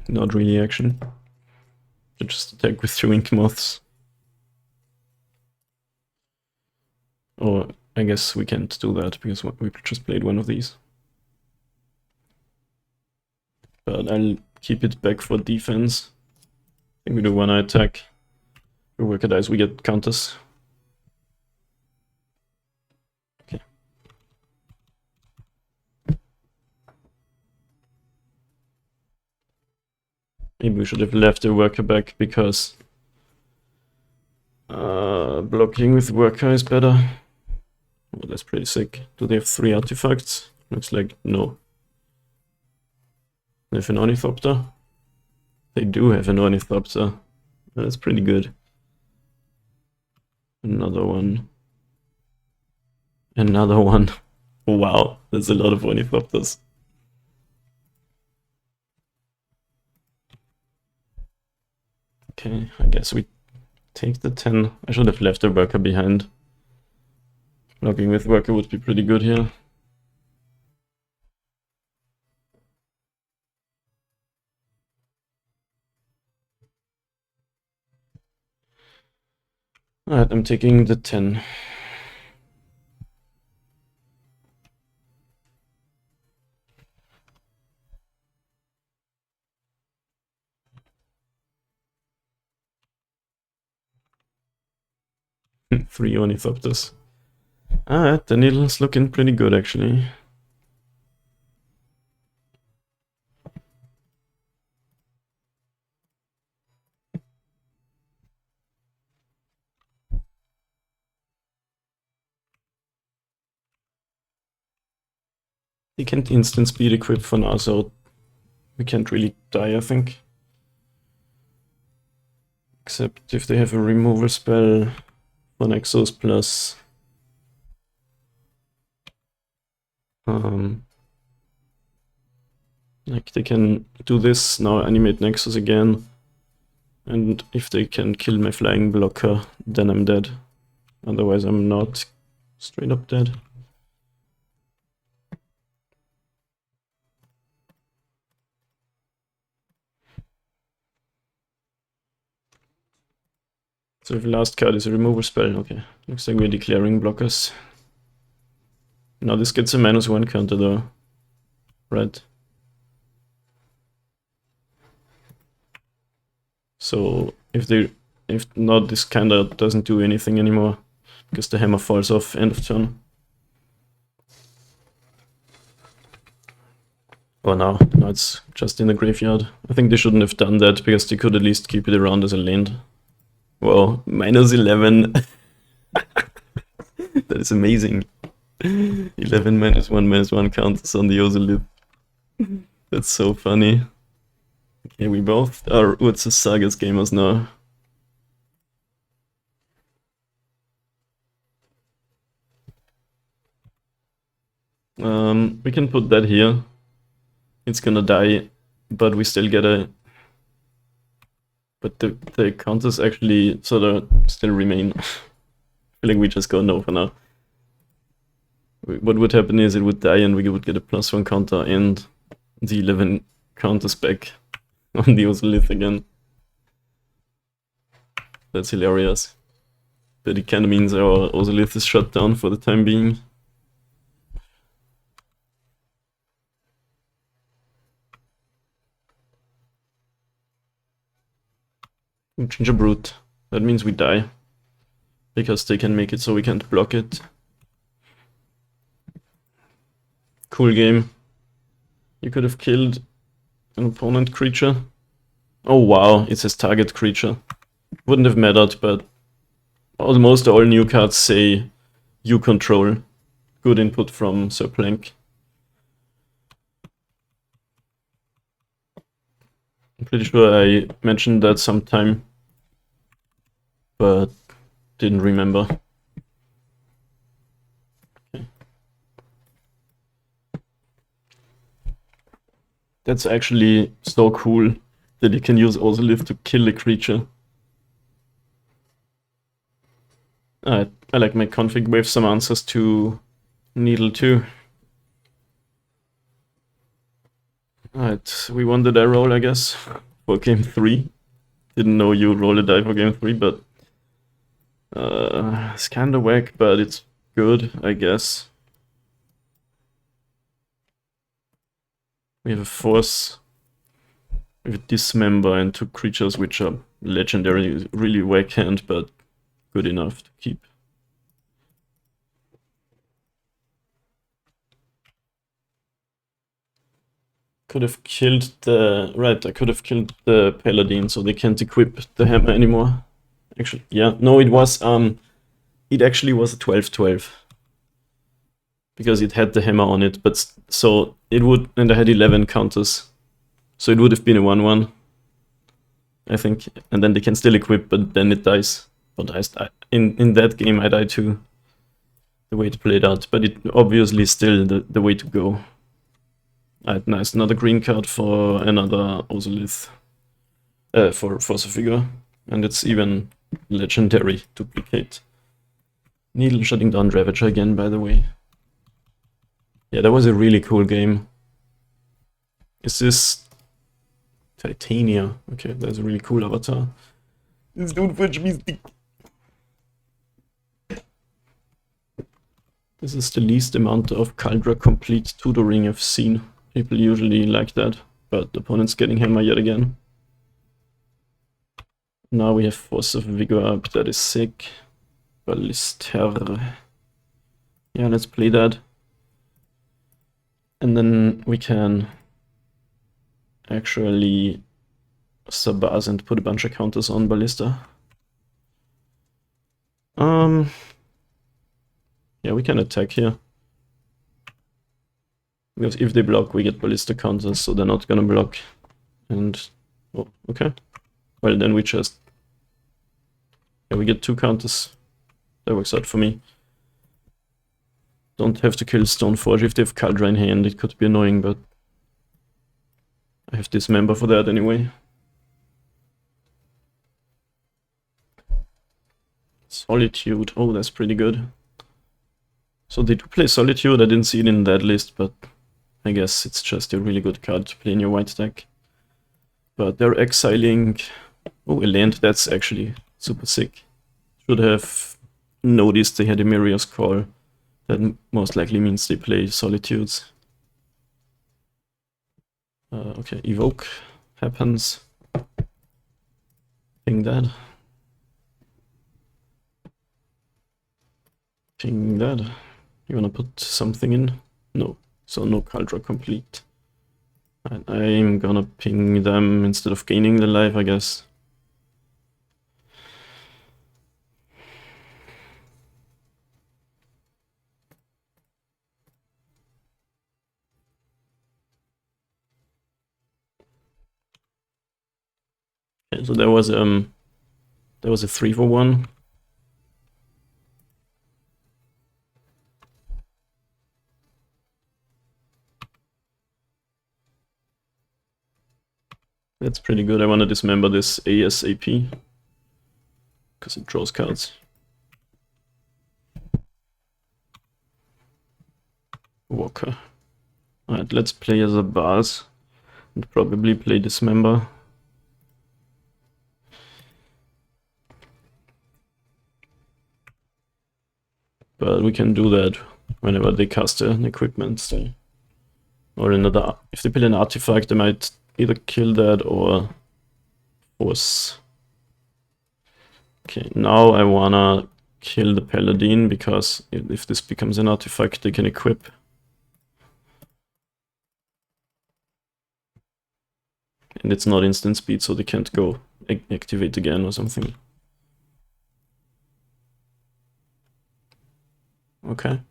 Not really action. They just attack with 2 Ink Moths. Or I guess we can't do that because we just played one of these. But I'll keep it back for defense. I think we do 1 attack. We work at dice, we get counters. Okay. Maybe we should have left the worker back because blocking with worker is better. Oh, that's pretty sick. Do they have 3 artifacts? Looks like no. They have an Ornithopter? They do have an Ornithopter. That's pretty good. Another one. Another one. Wow, there's a lot of Ornithopters. Okay, I guess we take the 10. I should have left the worker behind. Blocking with worker would be pretty good here. Alright, I'm taking the 10. Three Ornithopters. Alright, the needle's looking pretty good actually. They can't instant speed equip for now, so we can't really die, I think. Except if they have a removal spell for Nexus plus like they can do this, now animate Nexus again, and if they can kill my flying blocker, then I'm dead. Otherwise I'm not straight up dead. So if the last card is a removal spell, okay. Looks like we're declaring blockers. Now this gets a -1 counter though, right? So if not, this kinda doesn't do anything anymore because the hammer falls off end of turn. Oh no, it's just in the graveyard. I think they shouldn't have done that because they could at least keep it around as a land. Whoa, -11. That is amazing. 11 -1 counters on the Ozolith. That's so funny. Okay, we both are Urza Sagas gamers now. We can put that here. It's gonna die, but we still get a... But the counters actually sort of still remain. I feel like we just go no for now. What would happen is it would die and we would get a +1 counter and the 11 counters back on the Ozolith again. That's hilarious. But it kinda means our Ozolith is shut down for the time being. Ginger Brute. That means we die. Because they can make it so we can't block it. Cool game. You could have killed an opponent creature. Oh wow, it says target creature. Wouldn't have mattered, but almost all new cards say you control. Good input from Sir Plank. I'm pretty sure I mentioned that sometime, but didn't remember. Okay. That's actually so cool that you can use Ozolith to kill a creature. I like my config with some answers to Needle 2. Alright, we won the die roll, I guess, for game 3. Didn't know you roll a die for game 3, but it's kinda whack, but it's good, I guess. We have a force with a dismember and 2 creatures which are legendary, really whack hand, but good enough to keep. Could have killed the... Right, I could have killed the Paladin so they can't equip the hammer anymore. Actually, yeah, no, it was... It actually was a 12-12. Because it had the hammer on it, but so it would... And I had 11 counters. So it would have been a 1-1. I think. And then they can still equip, but then it dies. But in that game I died too. The way it played out. But it obviously is still the way to go. Alright, nice. Another green card for another Ozolith. For Force of Figure. And it's even legendary duplicate. Needle shutting down Ravager again, by the way. Yeah, that was a really cool game. Is this Titania? Okay, that's a really cool avatar. This dude fetch me stick. This is the least amount of Kaldra complete tutoring I've seen. People usually like that, but the opponent's getting hammer yet again. Now we have Force of Vigor up, that is sick. Ballister. Yeah, let's play that. And then we can actually Sabaz and put a bunch of counters on Ballista. Yeah, we can attack here. Because if they block, we get Ballista counters, so they're not gonna block. And, oh, okay. Well, then we just... Yeah, we get 2 counters. That works out for me. Don't have to kill Stoneforge if they have Kaldra in hand, it could be annoying, but... I have Dismember for that anyway. Solitude, oh, that's pretty good. So they do play Solitude, I didn't see it in that list, but I guess it's just a really good card to play in your white deck. But they're exiling... Oh, a land, that's actually super sick. Should have noticed they had a Mirror's Call. That most likely means they play Solitudes. Okay, Evoke happens. Ping that. Ping that. You wanna put something in? No. So no card draw complete. And I'm gonna ping them instead of gaining the life, I guess. Okay, so there was a 3-for-1. That's pretty good. I want to dismember this ASAP because it draws cards. Walker. Alright, let's play as a Bars and probably play Dismember. But we can do that whenever they cast an equipment style. Or another. If they play an artifact, they might either kill that or force. Okay, now I wanna kill the Paladin because if this becomes an artifact, they can equip. And it's not instant speed, so they can't go activate again or something. Okay.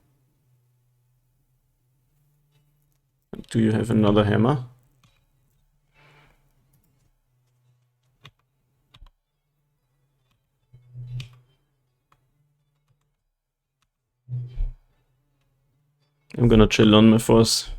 Do you have another hammer? I'm gonna chill on my force.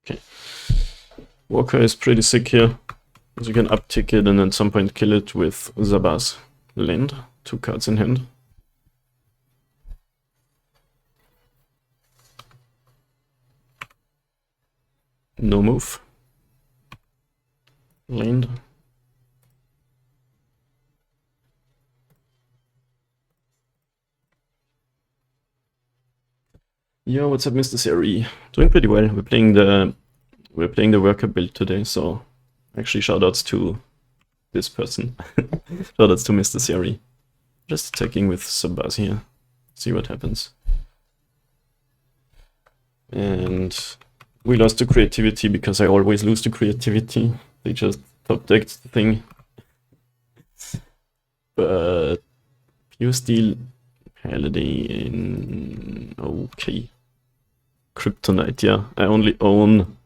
Okay. Walker is pretty sick here. So you can uptick it and at some point kill it with Zabaz land. 2 cards in hand. No move. Land. Yo, what's up, MrSeri? Doing pretty well. We're playing the worker build today, so actually shoutouts to this person. Shoutouts to MrSeri. Just attacking with Zabaz here. See what happens. And we lost to creativity because I always lose to creativity. They just top decked the thing. But Pure Steel Paladin. Okay. Kryptonite, yeah. I only own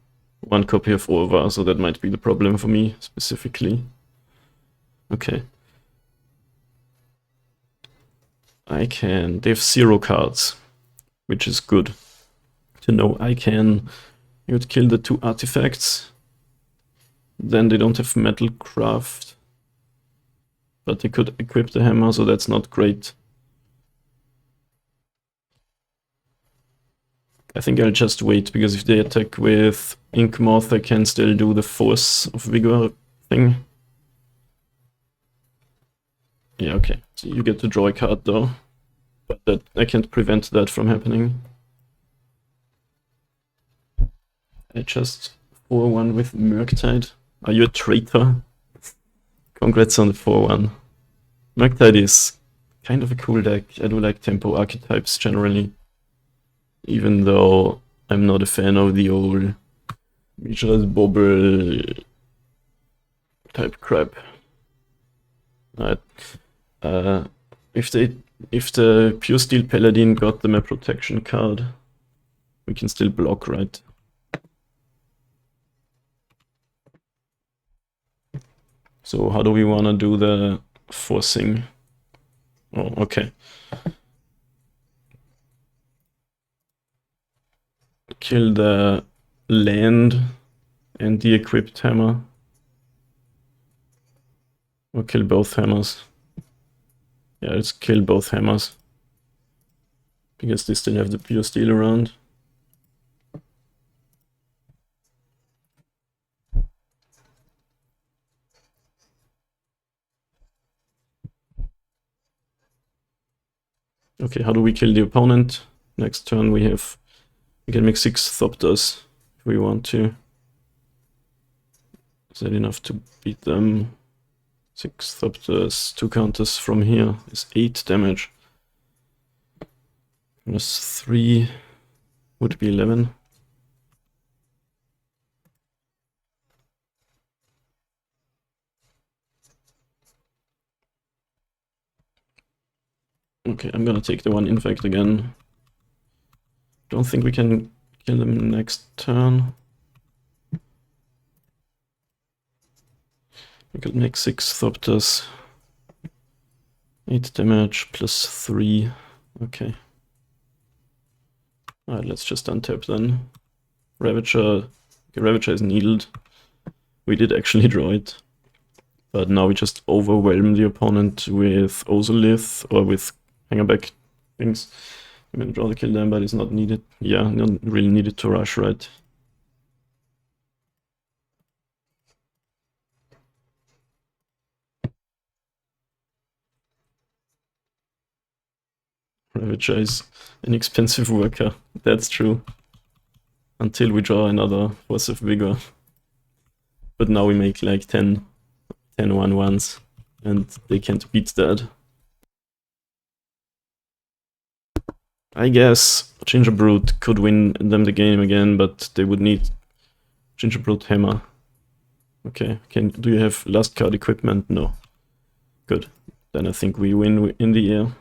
1 copy of Orva, so that might be the problem for me specifically. Okay. They have 0 cards, which is good to know. You would kill the 2 artifacts, then they don't have Metalcraft, but they could equip the hammer, so that's not great. I think I'll just wait, because if they attack with Ink Moth, I can still do the Force of Vigor thing. Yeah, okay. So you get to draw a card though, but I can't prevent that from happening. I just 4-1 with Murktide. Are you a traitor? Congrats on the 4-1. Murktide is kind of a cool deck. I do like tempo archetypes generally, even though I'm not a fan of the old Mishra's Bobble type crap. If the Pure Steel Paladin got them a protection card, we can still block, right? So how do we want to do the forcing? Oh, okay. Kill the land and the equipped hammer. Or kill both hammers. Yeah, let's kill both hammers. because they still have the pure steel around. Okay, how do we kill the opponent? Next turn we can make 6 Thopters if we want to. Is that enough to beat them? 6 Thopters, 2 counters from here is 8 damage. Minus 3 would be 11. Okay, I'm gonna take the 1 infect again. Don't think we can kill them next turn. We could make 6 Thopters. 8 damage plus 3. Okay. Alright, let's just untap then. Ravager. Okay, Ravager is needled. We did actually draw it. But now we just overwhelm the opponent with Ozolith or with Hangerback things. I'm gonna draw the kill them, but it's not needed. Yeah, not really needed to rush, right? Ravager is an expensive worker, that's true. Until we draw another Force of Vigor. But now we make like 10 1/1s, and they can't beat that. I guess Gingerbrute could win them the game again, but they would need Gingerbrute Hammer. Okay, do you have last card equipment? No. Good. Then I think we win in the air.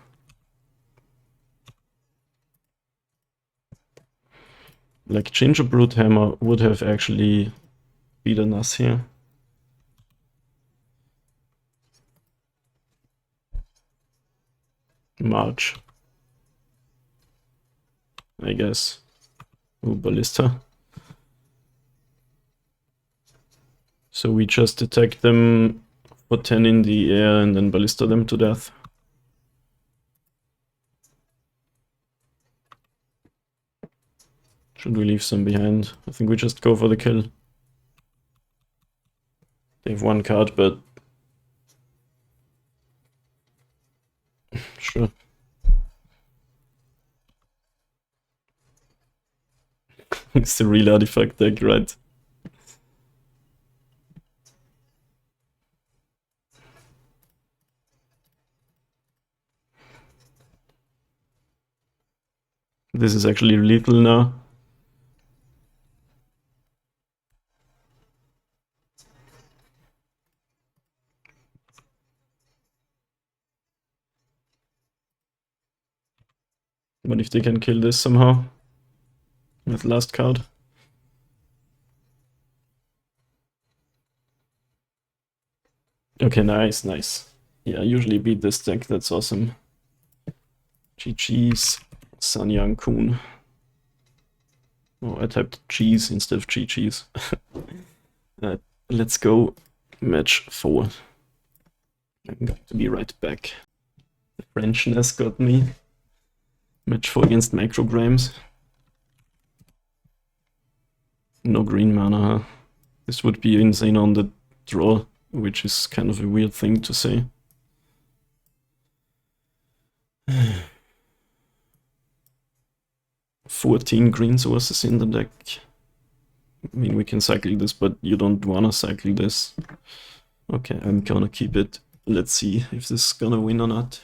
Like Gingerbrute Hammer would have actually beaten us here. March. I guess. Ooh, Ballista. So we just attack them for 10 in the air and then Ballista them to death. Should we leave some behind? I think we just go for the kill. They have 1 card, but sure. It's the real artifact deck, right? This is actually lethal now. What if they can kill this somehow? With last card. Okay, nice, nice. Yeah, I usually beat this deck, that's awesome. GG's, Sun Yang Kun. Oh, I typed cheese instead of GG's. Let's go match 4. I'm going to be right back. The Frenchness got me. Match 4 against Micrograms. No green mana, huh? This would be insane on the draw, which is kind of a weird thing to say. 14 green sources in the deck. I mean, we can cycle this, but you don't wanna cycle this. Okay, I'm gonna keep it. Let's see if this is gonna win or not.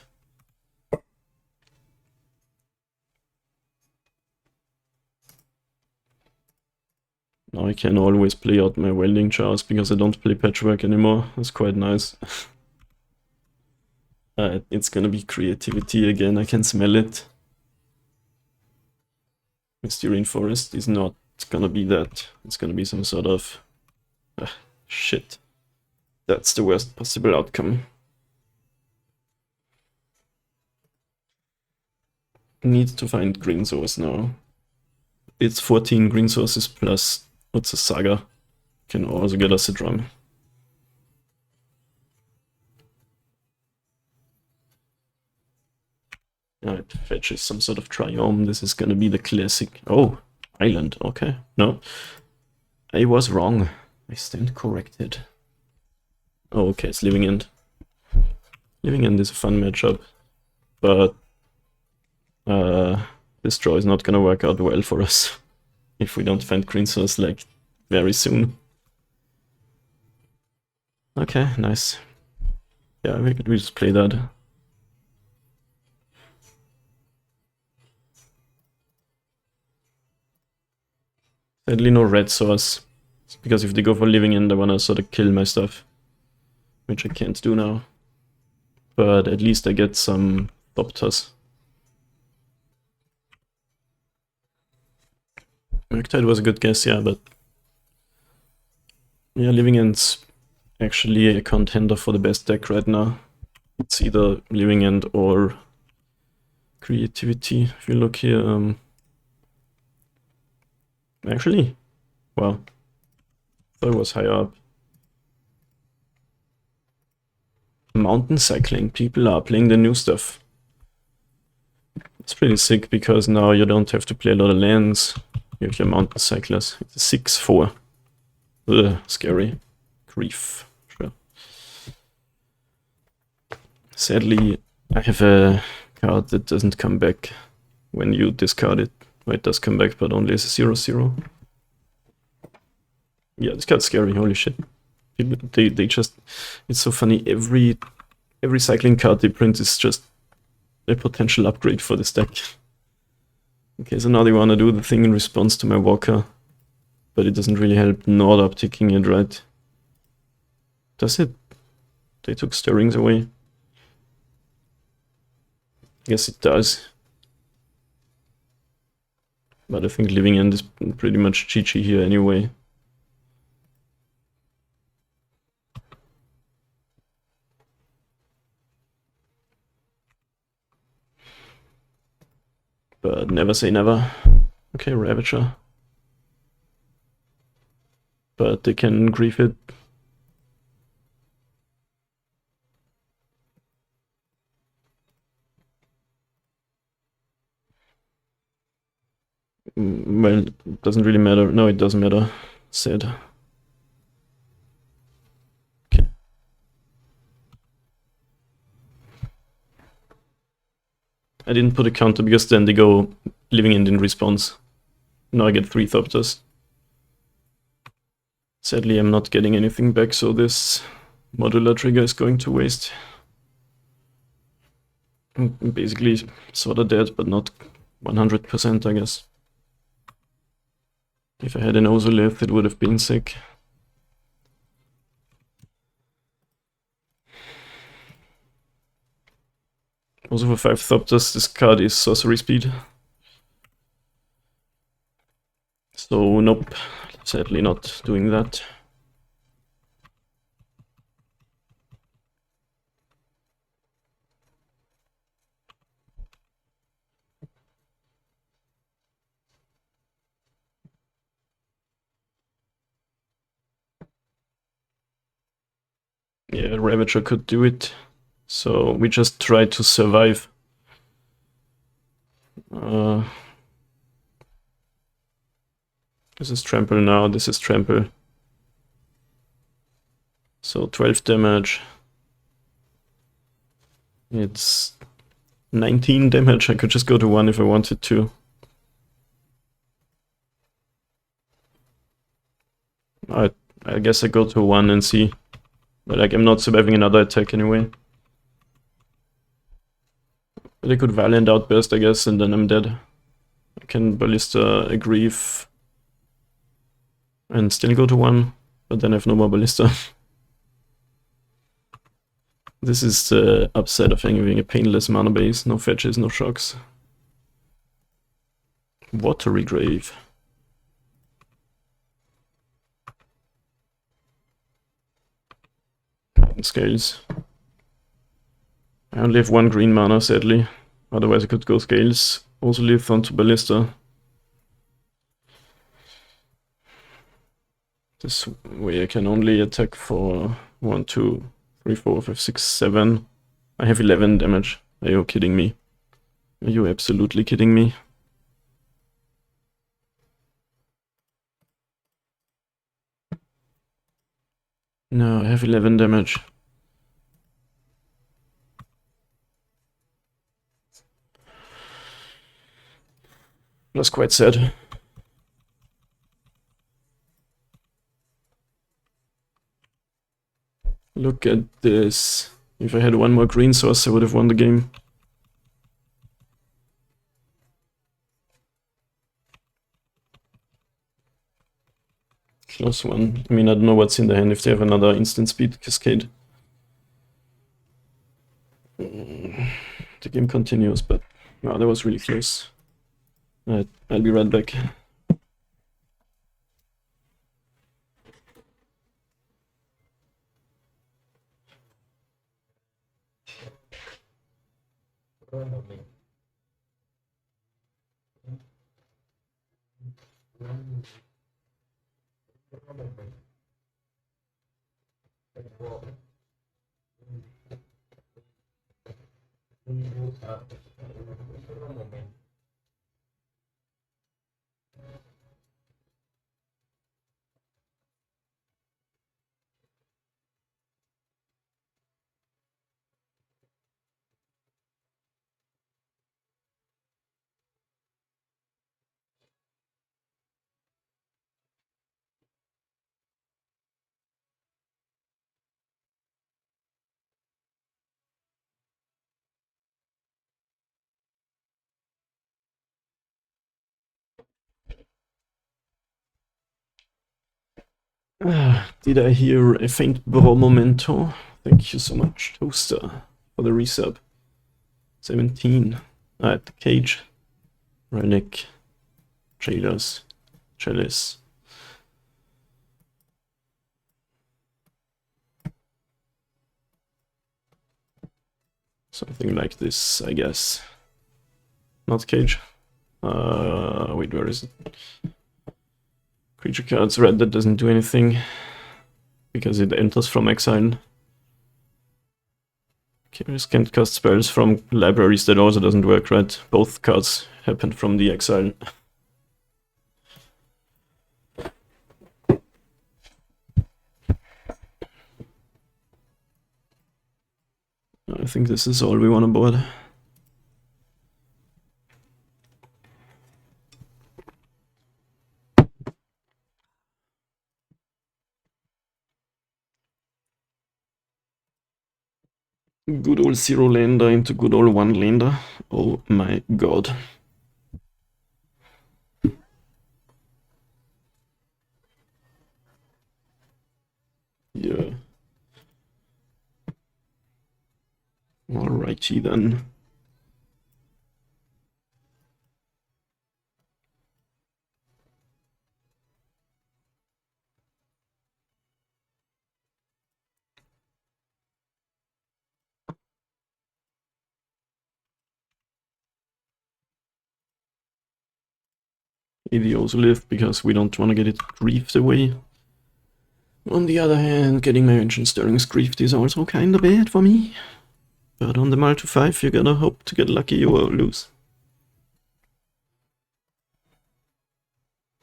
Now I can always play out my welding jars because I don't play patchwork anymore. That's quite nice. It's gonna be creativity again, I can smell it. Mysterian Forest is not gonna be that. It's gonna be some sort of... shit. That's the worst possible outcome. Need to find green source now. It's 14 green sources plus... what's a saga? Can also get us a drum. It fetches some sort of triome. This is gonna be the classic. Oh, island. Okay, no. I was wrong. I stand corrected. Oh, okay, it's Living End. Living End is a fun matchup, but this draw is not gonna work out well for us if we don't find green source like very soon. Okay, nice. Yeah, we just play that. Sadly no red source, because if they go for Living End I wanna sort of kill my stuff, which I can't do now. But at least I get some Thopters. Murktide was a good guess, yeah, but yeah, Living End's actually a contender for the best deck right now. It's either Living End or Creativity. If you look here, actually, wow, thought it was higher up. Mountain Cycling, people are playing the new stuff. It's pretty sick because now you don't have to play a lot of lands. You have your Mountain Cyclers. It's a 6/4. Ugh, scary. Grief. Sure. Sadly, I have a card that doesn't come back when you discard it. Well, it does come back, but only as a 0/0. Yeah, this card's scary, holy shit. They just... It's so funny, every cycling card they print is just a potential upgrade for this deck. Okay, so now they want to do the thing in response to my Walker, but it doesn't really help not upticking it, right? Does it? They took Stirrings away. Yes, it does. But I think Living End is pretty much GG here anyway. But never say never. Okay, Ravager. But they can grief it. Well, it doesn't really matter. No, it doesn't matter. Sad. Okay. I didn't put a counter because then they go Living End in response. Now I get 3 Thopters. Sadly, I'm not getting anything back, so this modular trigger is going to waste. I'm basically sort of dead, but not 100%, I guess. If I had an Ozolith, it would have been sick. Also for 5 Thopters, this card is sorcery speed. So nope, sadly not doing that. Yeah, Ravager could do it. So we just try to survive. This is Trample now, this is Trample. So 12 damage. It's 19 damage. I could just go to 1 if I wanted to. I guess I go to 1 and see. But like, I'm not surviving another attack anyway. But I could Valiant Outburst, I guess, and then I'm dead. I can Ballista a Grief and still go to 1, but then I have no more Ballista. This is the upside of having a painless mana base, no fetches, no shocks. Watery Grave. Scales. I only have 1 green mana, sadly. Otherwise I could go Scales. Also leave onto Ballista. This way I can only attack for 1, 2, 3, 4, 5, 6, 7. I have 11 damage. Are you kidding me? Are you absolutely kidding me? No, I have 11 damage. That's quite sad. Look at this. If I had one more green source, I would have won the game. Close one. I mean, I don't know what's in the hand if they have another instant speed cascade. The game continues, but wow, that was really close. Alright, I'll be right back. Did I hear a faint bro momento? Thank you so much, Toaster, for the resub. 17. Alright, the cage. Relic. Trailers. Chalice. Something like this, I guess. Not cage. Wait, where is it? Creature cards, red, that doesn't do anything because it enters from exile. Killers can't cast spells from libraries, that also doesn't work, right? Both cards happen from the exile. I think this is all we want to board. Good old 0-lander into good old 1-lander. Oh my god. Yeah. Alrighty then. Idios live because we don't want to get it griefed away. On the other hand, getting my Ancient Stirrings griefed is also kinda bad for me. But on the multi 5, you gotta hope to get lucky or lose.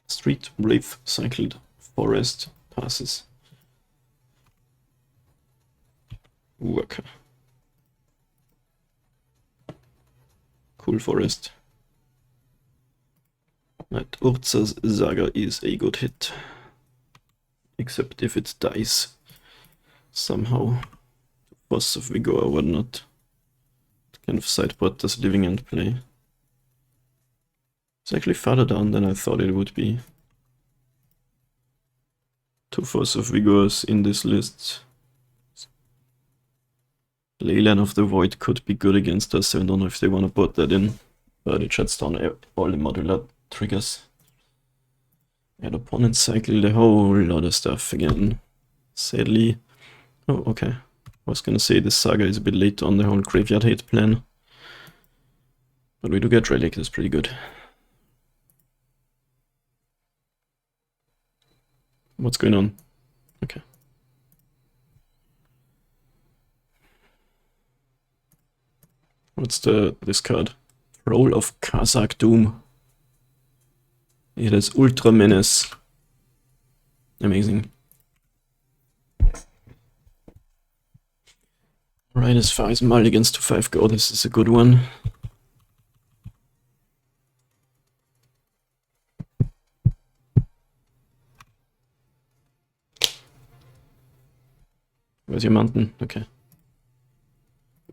Street, Wraith, Cycled, Forest, passes. Worker. Cool Forest. That Urza's Saga is a good hit. Except if it dies somehow. Boss of Vigor or whatnot. What kind of sideboard does Living End play? It's actually farther down than I thought it would be. 2 Force of Vigors in this list. Leyline of the Void could be good against us, I don't know if they want to put that in. But it shuts down all the modular triggers. And opponent cycle a whole lot of stuff again. Sadly. Oh, okay. I was gonna say this saga is a bit late on the whole graveyard hate plan. But we do get Relic, that's pretty good. What's going on? Okay. What's this card? Roll of Kazakh Doom. It is Ultra Menace. Amazing. Right, as far as mulligans to 5 go, this is a good one. Where's your mountain? Okay.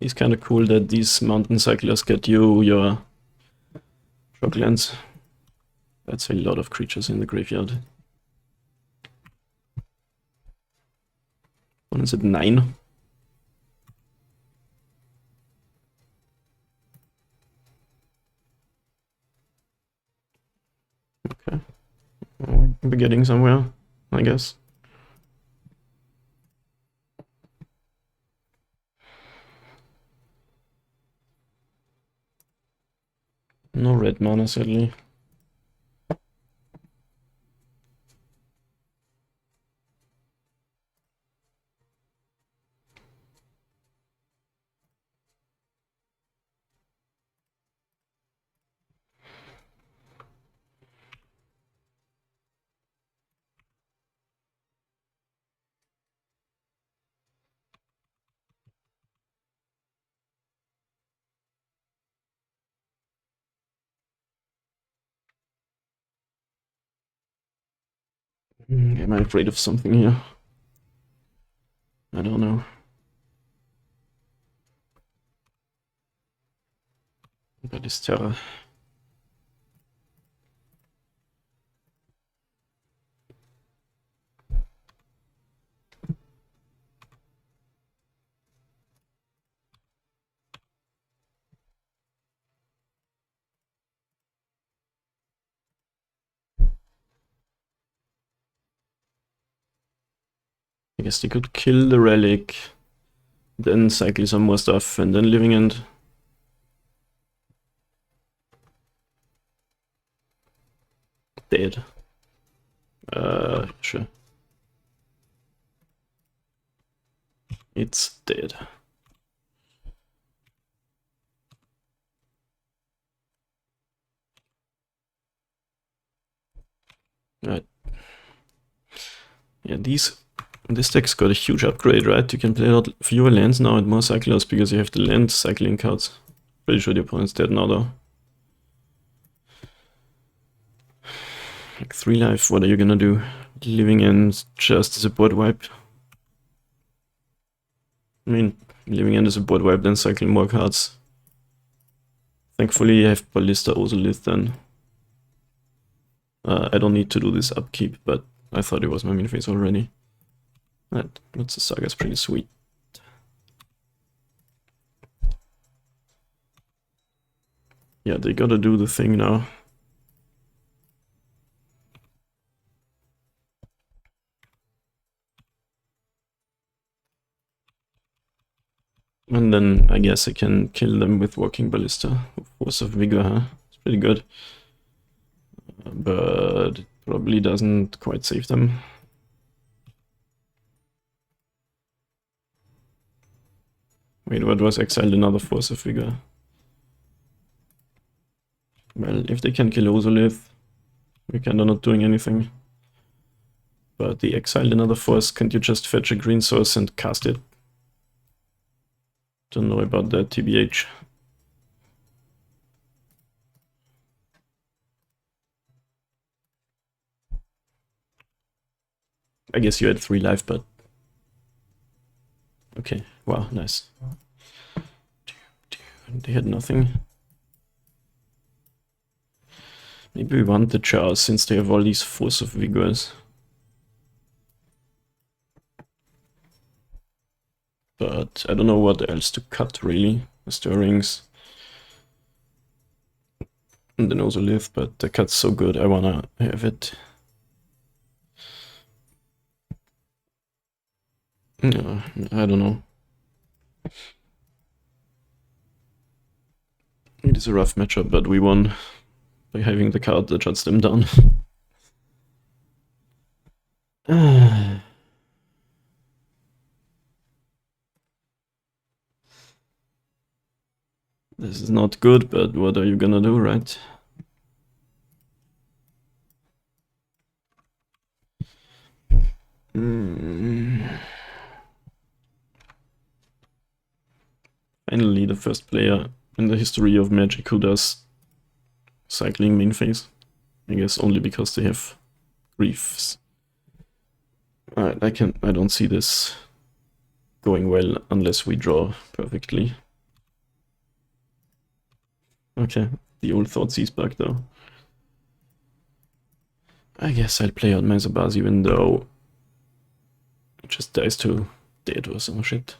It's kind of cool that these mountain cyclers get you your shocklands. That's a lot of creatures in the graveyard. One is at 9. Okay. Well, we're getting somewhere, I guess. No red mana, sadly. Am I afraid of something here? I don't know. But it's terror. I guess they could kill the relic, then cycle some more stuff, and then Living End. Dead. Sure. It's dead. Right. Yeah, this deck's got a huge upgrade, right? You can play a lot fewer lands now and more cyclers because you have the land cycling cards. Pretty sure the opponent's dead now though. Like 3 life, what are you gonna do? Living End just as a board wipe. I mean, Living End is a board wipe, then cycling more cards. Thankfully I have Ballista Ozolith then. I don't need to do this upkeep, but I thought it was my main phase already. That Lutz the Saga's pretty sweet. Yeah, they gotta do the thing now. And then I guess I can kill them with Walking Ballista. Force of Vigor, huh? It's pretty good. But it probably doesn't quite save them. Wait, what was exiled? Another Force of Vigor. Well, if they can kill Ozolith, we're kinda not doing anything. But the exiled another force, can't you just fetch a green source and cast it? Don't know about that, TBH. I guess you had 3 life, but... Okay, wow, nice. They had nothing. Maybe we want the Chars since they have all these Force of Vigors. But I don't know what else to cut, really. The Stirrings. And then also Live, but the cut's so good, I wanna have it. No, I don't know. It is a rough matchup, but we won by having the card that shuts them down. This is not good, but what are you gonna do, right? Finally, the first player in the history of Magic who does cycling main phase. I guess only because they have griefs. Alright, I don't see this going well unless we draw perfectly. Okay, the old Thoughtseize bug though. I guess I'll play out my Zabaz even though it just dies to dead or some shit.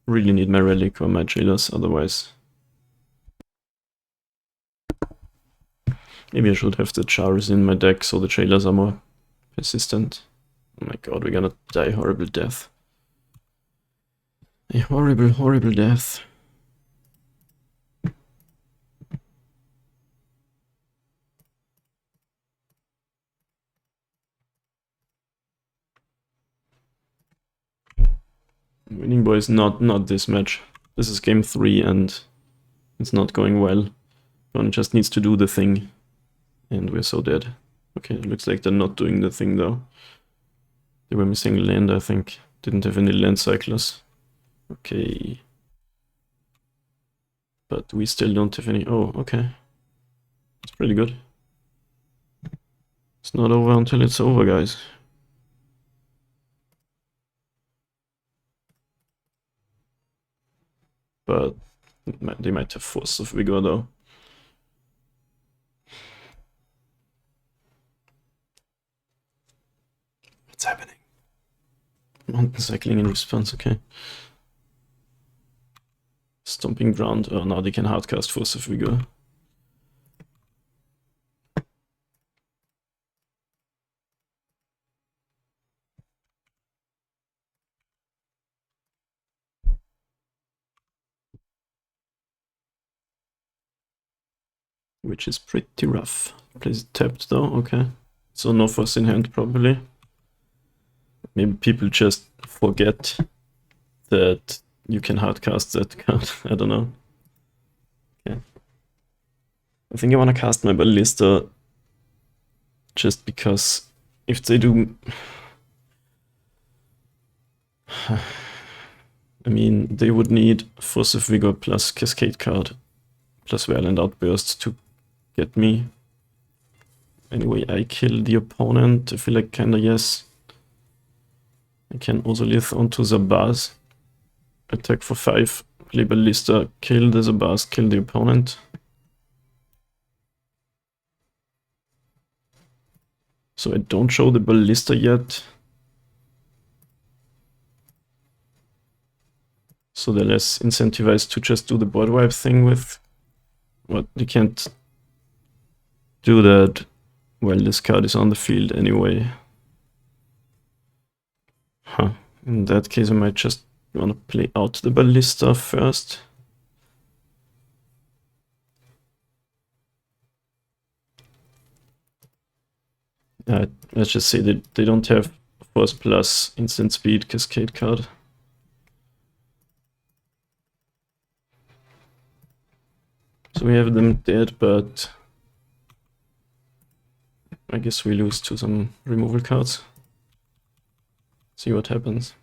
Really need my relic or my jailers, otherwise. Maybe I should have the Chars in my deck so the jailers are more persistent. Oh my god, we're gonna die horrible death. A horrible, horrible death. Winning boys, not this match. This is game 3 and it's not going well. One just needs to do the thing. And we're so dead. Okay, it looks like they're not doing the thing though. They were missing land, I think. Didn't have any land cyclers. Okay. But we still don't have any... Oh, okay. It's pretty good. It's not over until it's over, guys. But they might have Force of Vigor though. What's happening? Mountain cycling in response, okay. Stomping ground. Oh, now they can hardcast Force of Vigor. Which is pretty rough. Plays it tapped though, okay. So no Force in hand probably. Maybe people just forget that you can hardcast that card. I don't know. Okay. I think I want to cast my Ballista just because if they do... I mean, they would need Force of Vigor plus Cascade card plus Violent Outburst to get me. Anyway, I kill the opponent. I feel like kinda yes. I can Ozolith onto Zabaz. Attack for 5. Play Ballista, kill the Zabaz, kill the opponent. So I don't show the Ballista yet. So they're less incentivized to just do the board wipe thing with... What, they can't do that while this card is on the field anyway. Huh. In that case I might just want to play out the Ballista first. Let's just say that they don't have Force plus instant speed Cascade card. So we have them dead, but I guess we lose to some removal cards. See what happens.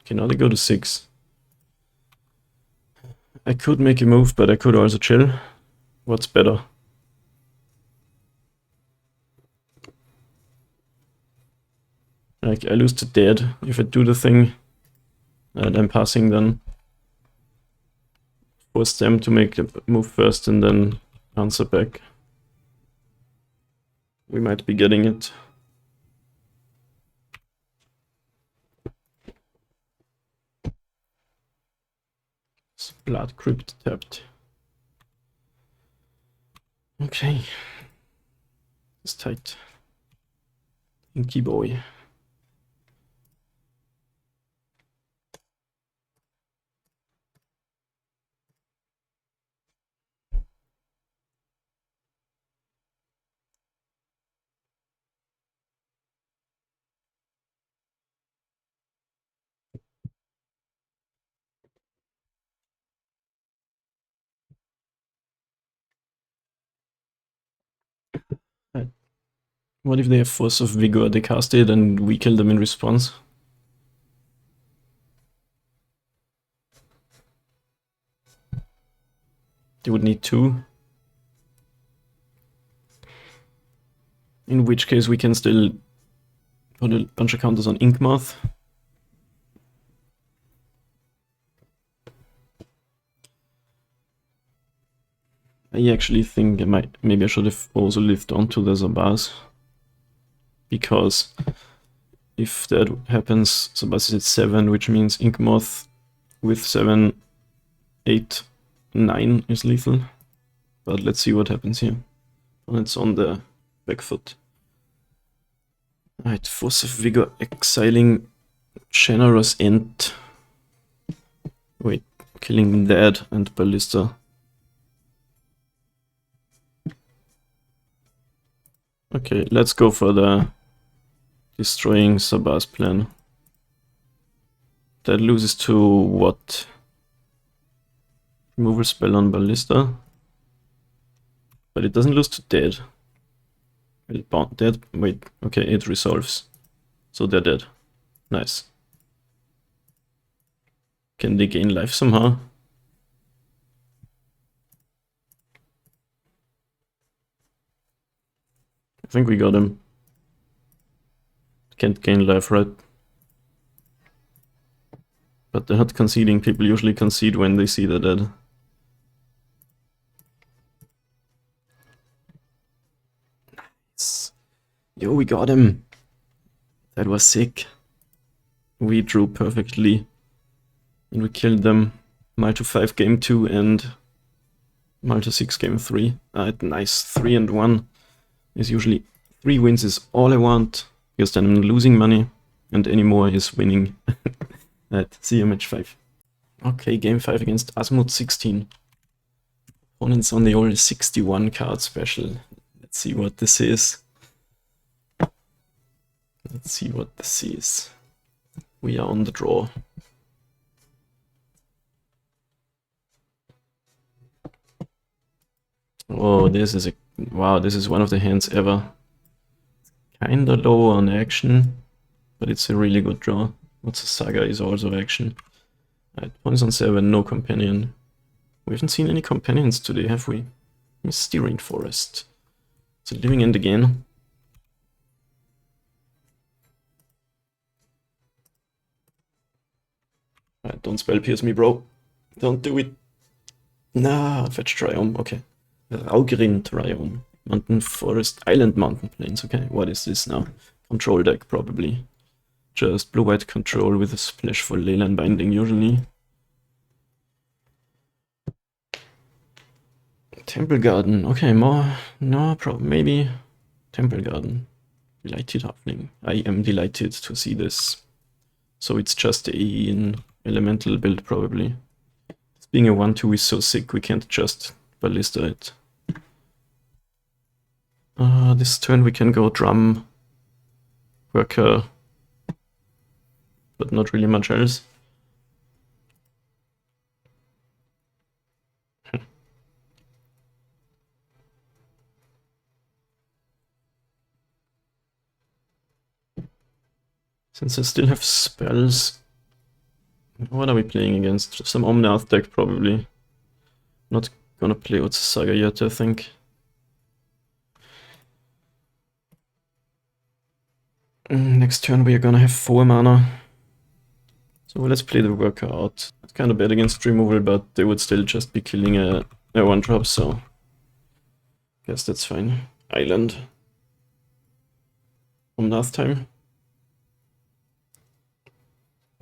Okay, now they go to 6. I could make a move, but I could also chill. What's better? Like, I lose to dead if I do the thing, and I'm passing then. Force them to make a move first and then answer back. We might be getting it. Blood Crypt tapped. Okay. It's tight. Inky boy. What if they have Force of Vigor? They cast it and we kill them in response. They would need 2. In which case we can still put a bunch of counters on Inkmoth. I actually think maybe I should have also lived on to the Zabaz. Because if that happens, Zabaz is at 7, which means Inkmoth with 7, 8, 9 is lethal. But let's see what happens here. And it's on the back foot. Alright, Force of Vigor exiling Generous Ent. Wait, killing that and Ballista. Okay, let's go for the destroying Zabaz plan. That loses to what? Removal spell on Ballista. But it doesn't lose to dead. Well, dead. Wait, okay, it resolves. So they're dead. Nice. Can they gain life somehow? I think we got him. Can't gain life, right? But the hot conceding people usually concede when they see the dead. Nice. Yo, we got him. That was sick. We drew perfectly. And we killed them. Malta 5 game 2 and Malta 6 game 3. Nice. 3 and 1 is usually 3 wins is all I want. Because then I'm losing money. And any more is winning. Right, see you match 5. Okay, game 5 against Asmut 16. Opponents on the old 61 card special. Let's see what this is. Let's see what this is. We are on the draw. Oh, this is a... Wow, this is one of the hands ever. Kinda low on action, but it's a really good draw. What's a Saga is also action. Right, points on 7, no companion. We haven't seen any companions today, have we? Mysterian Forest. It's a living end again. Right, don't spell pierce me, bro. Don't do it. Nah, fetch Triome, okay. Raugerin Triome. Mountain Forest, Island Mountain Plains, okay. What is this now? Control deck, probably. Just blue-white control with a splash for Leyline Binding, usually. Temple Garden, okay, more, no problem, maybe. Temple Garden, delighted halfling. I am delighted to see this. So it's just an elemental build, probably. This being a 1-2 is so sick, we can't just ballista it. This turn we can go drum, worker, but not really much else. Since I still have spells, what are we playing against? Some Omnath deck, probably. Not gonna play What's a Saga yet, I think. Next turn we are gonna have 4 mana. So let's play the worker out. It's kind of bad against removal, but they would still just be killing a 1-drop, so guess that's fine. Island. Omnath time.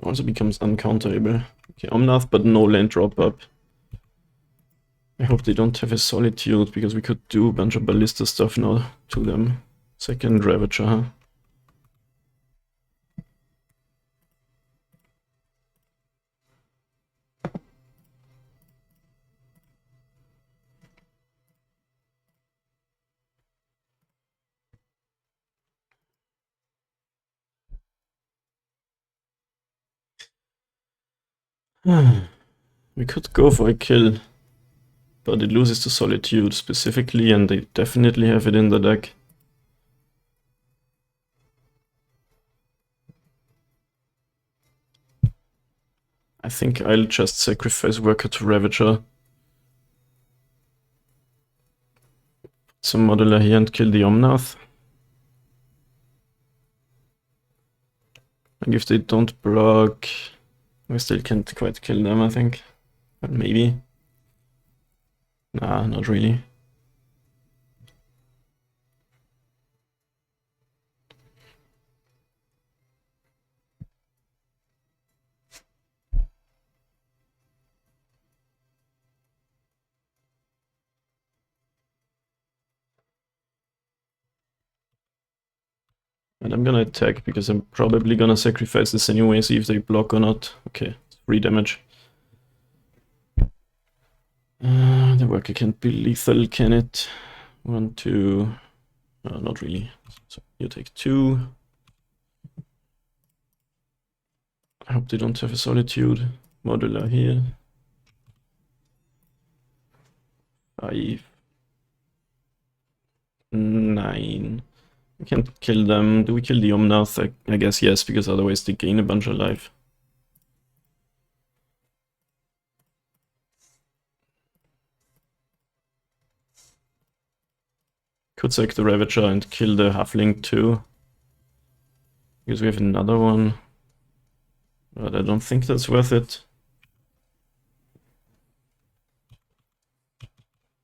Also becomes uncounterable. Okay, Omnath, but no land drop up. I hope they don't have a Solitude, because we could do a bunch of ballista stuff now to them. Second Ravager. We could go for a kill, but it loses to Solitude specifically, and they definitely have it in the deck. I think I'll just sacrifice Worker to Ravager. Some Modular here and kill the Omnath. And if they don't block, we still can't quite kill them, I think. But maybe. Nah, not really. And I'm gonna attack because I'm probably gonna sacrifice this anyway, see if they block or not. Okay, 3 damage. The Worker can't be lethal, can it? 1, 2... not really. So you take 2. I hope they don't have a Solitude. Modular here. 5. 9. We can't kill them. Do we kill the Omnath? I guess yes, because otherwise they gain a bunch of life. Could sack the Ravager and kill the Halfling too. Because we have another one. But I don't think that's worth it.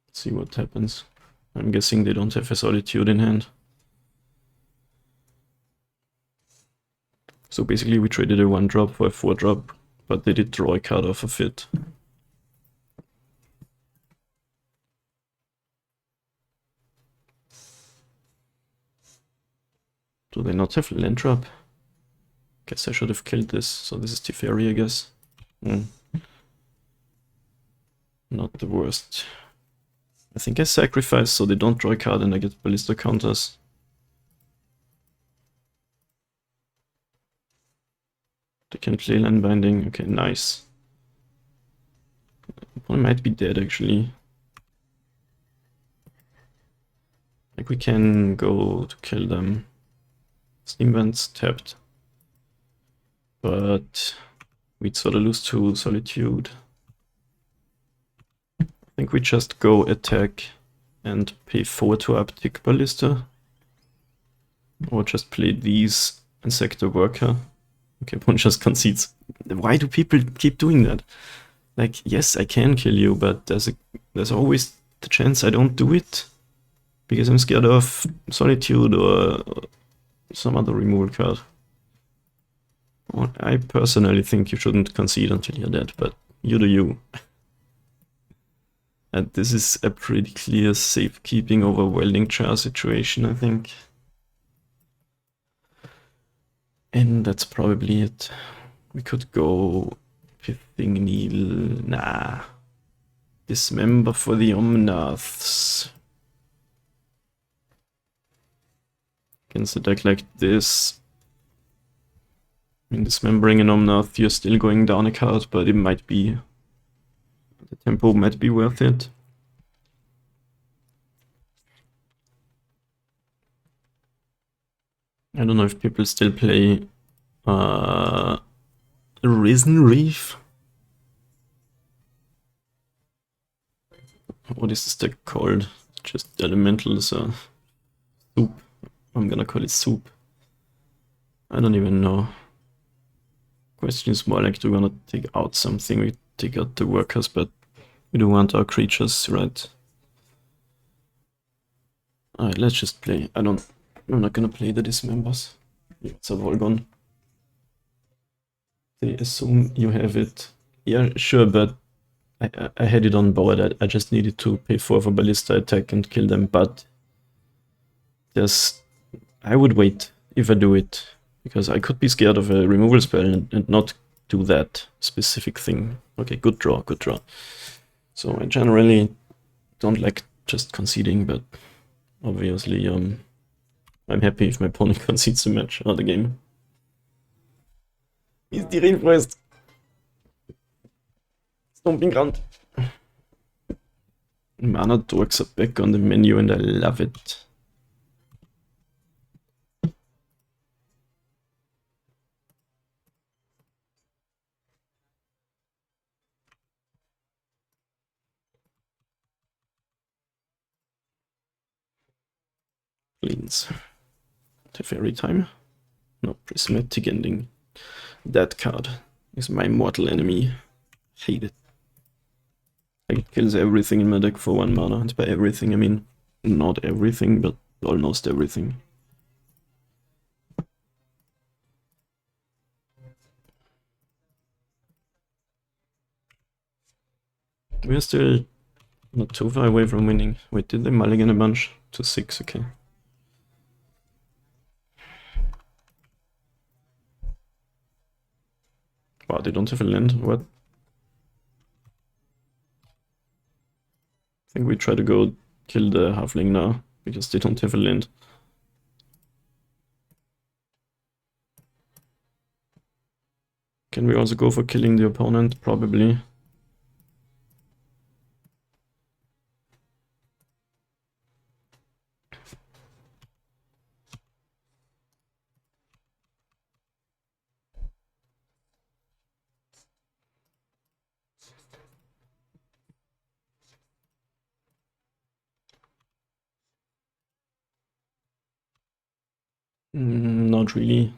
Let's see what happens. I'm guessing they don't have a Solitude in hand. So basically we traded a 1-drop for a 4-drop, but they did draw a card off of it. Do they not have land drop? Guess I should have killed this. So this is Teferi, I guess. Not the worst. I think I sacrifice so they don't draw a card and I get ballista counters. They can play land binding. Okay, nice. One might be dead actually. Like we can go to kill them. Steam Vents tapped. But we'd sort of lose to Solitude. I think we just go attack and pay 4 to uptick Ballista. Or just play these and sack the Worker. Okay, one just concedes. Why do people keep doing that? Like, yes, I can kill you, but there's always the chance I don't do it. Because I'm scared of Solitude or some other removal card. Well, I personally think you shouldn't concede until you're dead, but you do you. And this is a pretty clear safekeeping over Welding Jar situation, I think. And that's probably it. We could go Pithing Needle. Nah. Dismember for the Omnaths. Against a deck like this. I mean, dismembering an Omnath, you're still going down a card, but it might be... the tempo might be worth it. I don't know if people still play Risen Reef. What is this deck called? Just elementals, soup. I'm gonna call it soup. I don't even know. Question is more like, do we wanna take out something? We take out the Workers, but we do want our creatures, right? Alright, let's just play. I'm not gonna play the Dismembers. It's a Volgon. They assume you have it. Yeah, sure, but I had it on board. I just needed to pay 4 for Ballista attack and kill them, but I would wait if I do it, because I could be scared of a removal spell and not do that specific thing. Okay, good draw, good draw. So I generally don't like just conceding, but obviously I'm happy if my opponent concedes the match or the game. Ist die Rainforest. Stomping Ground. Mana dorks are back on the menu and I love it. Cleans. Teferi time. No, prismatic ending. That card is my mortal enemy. Hate it. It kills everything in my deck for 1 mana, and by everything I mean not everything, but almost everything. We're still not too far away from winning. Wait, did they mulligan a bunch? To 6, okay. Wow, they don't have a land, what? I think we try to go kill the halfling now, because they don't have a land. Can we also go for killing the opponent? Probably. Not really.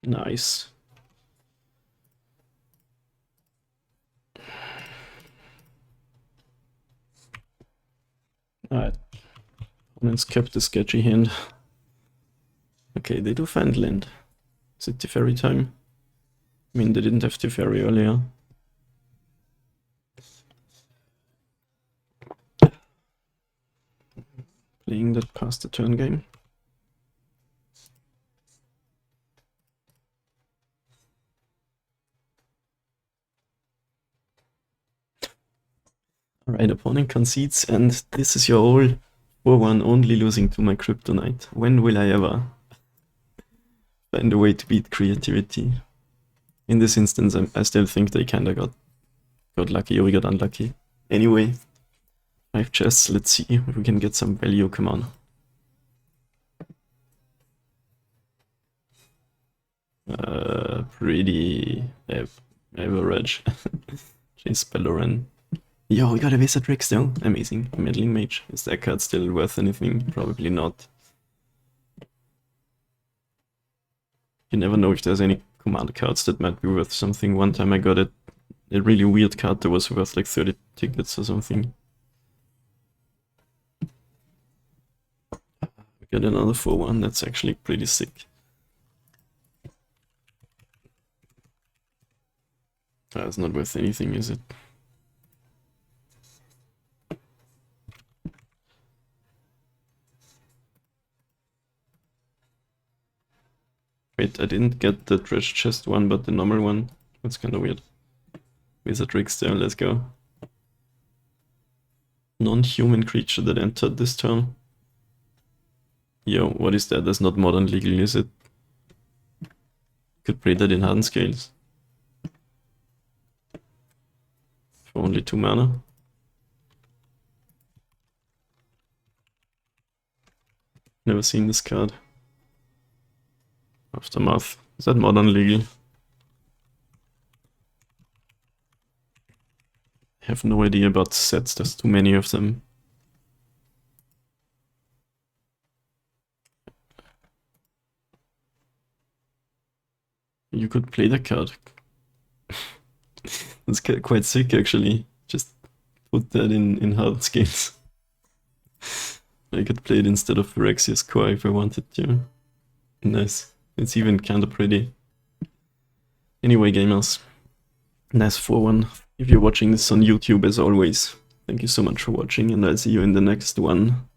Nice. Alright. Opponents kept the sketchy hand. Okay, they do find land. Is it Teferi time? I mean, they didn't have Teferi earlier. Playing that past the turn game. Alright, opponent concedes, and this is your all 4-1 only losing to my kryptonite. When will I ever find a way to beat creativity? In this instance, I still think they kinda got lucky, or we got unlucky. Anyway, 5 chests, let's see if we can get some value, come on. Pretty average. Chase Belloran. Yo, we got a Wizardrix though. Amazing. Meddling Mage. Is that card still worth anything? Probably not. You never know if there's any command cards that might be worth something. One time I got a really weird card that was worth like 30 tickets or something. We got another 4-1. That's actually pretty sick. It's not worth anything, is it? Wait, I didn't get the treasure chest one, but the normal one. That's kind of weird. Wizardrix there, let's go. Non-human creature that entered this turn. Yo, what is that? That's not modern legal, is it? Could play that in Hardened scales. For only 2 mana. Never seen this card. Aftermath. Is that modern legal? I have no idea about sets, there's too many of them. You could play that card. That's quite sick actually. Just put that in hard scales. I could play it instead of Phyrexia's Core if I wanted to. Nice. It's even kinda pretty. Anyway, gamers. Nice 4-1. If you're watching this on YouTube, as always, thank you so much for watching, and I'll see you in the next one.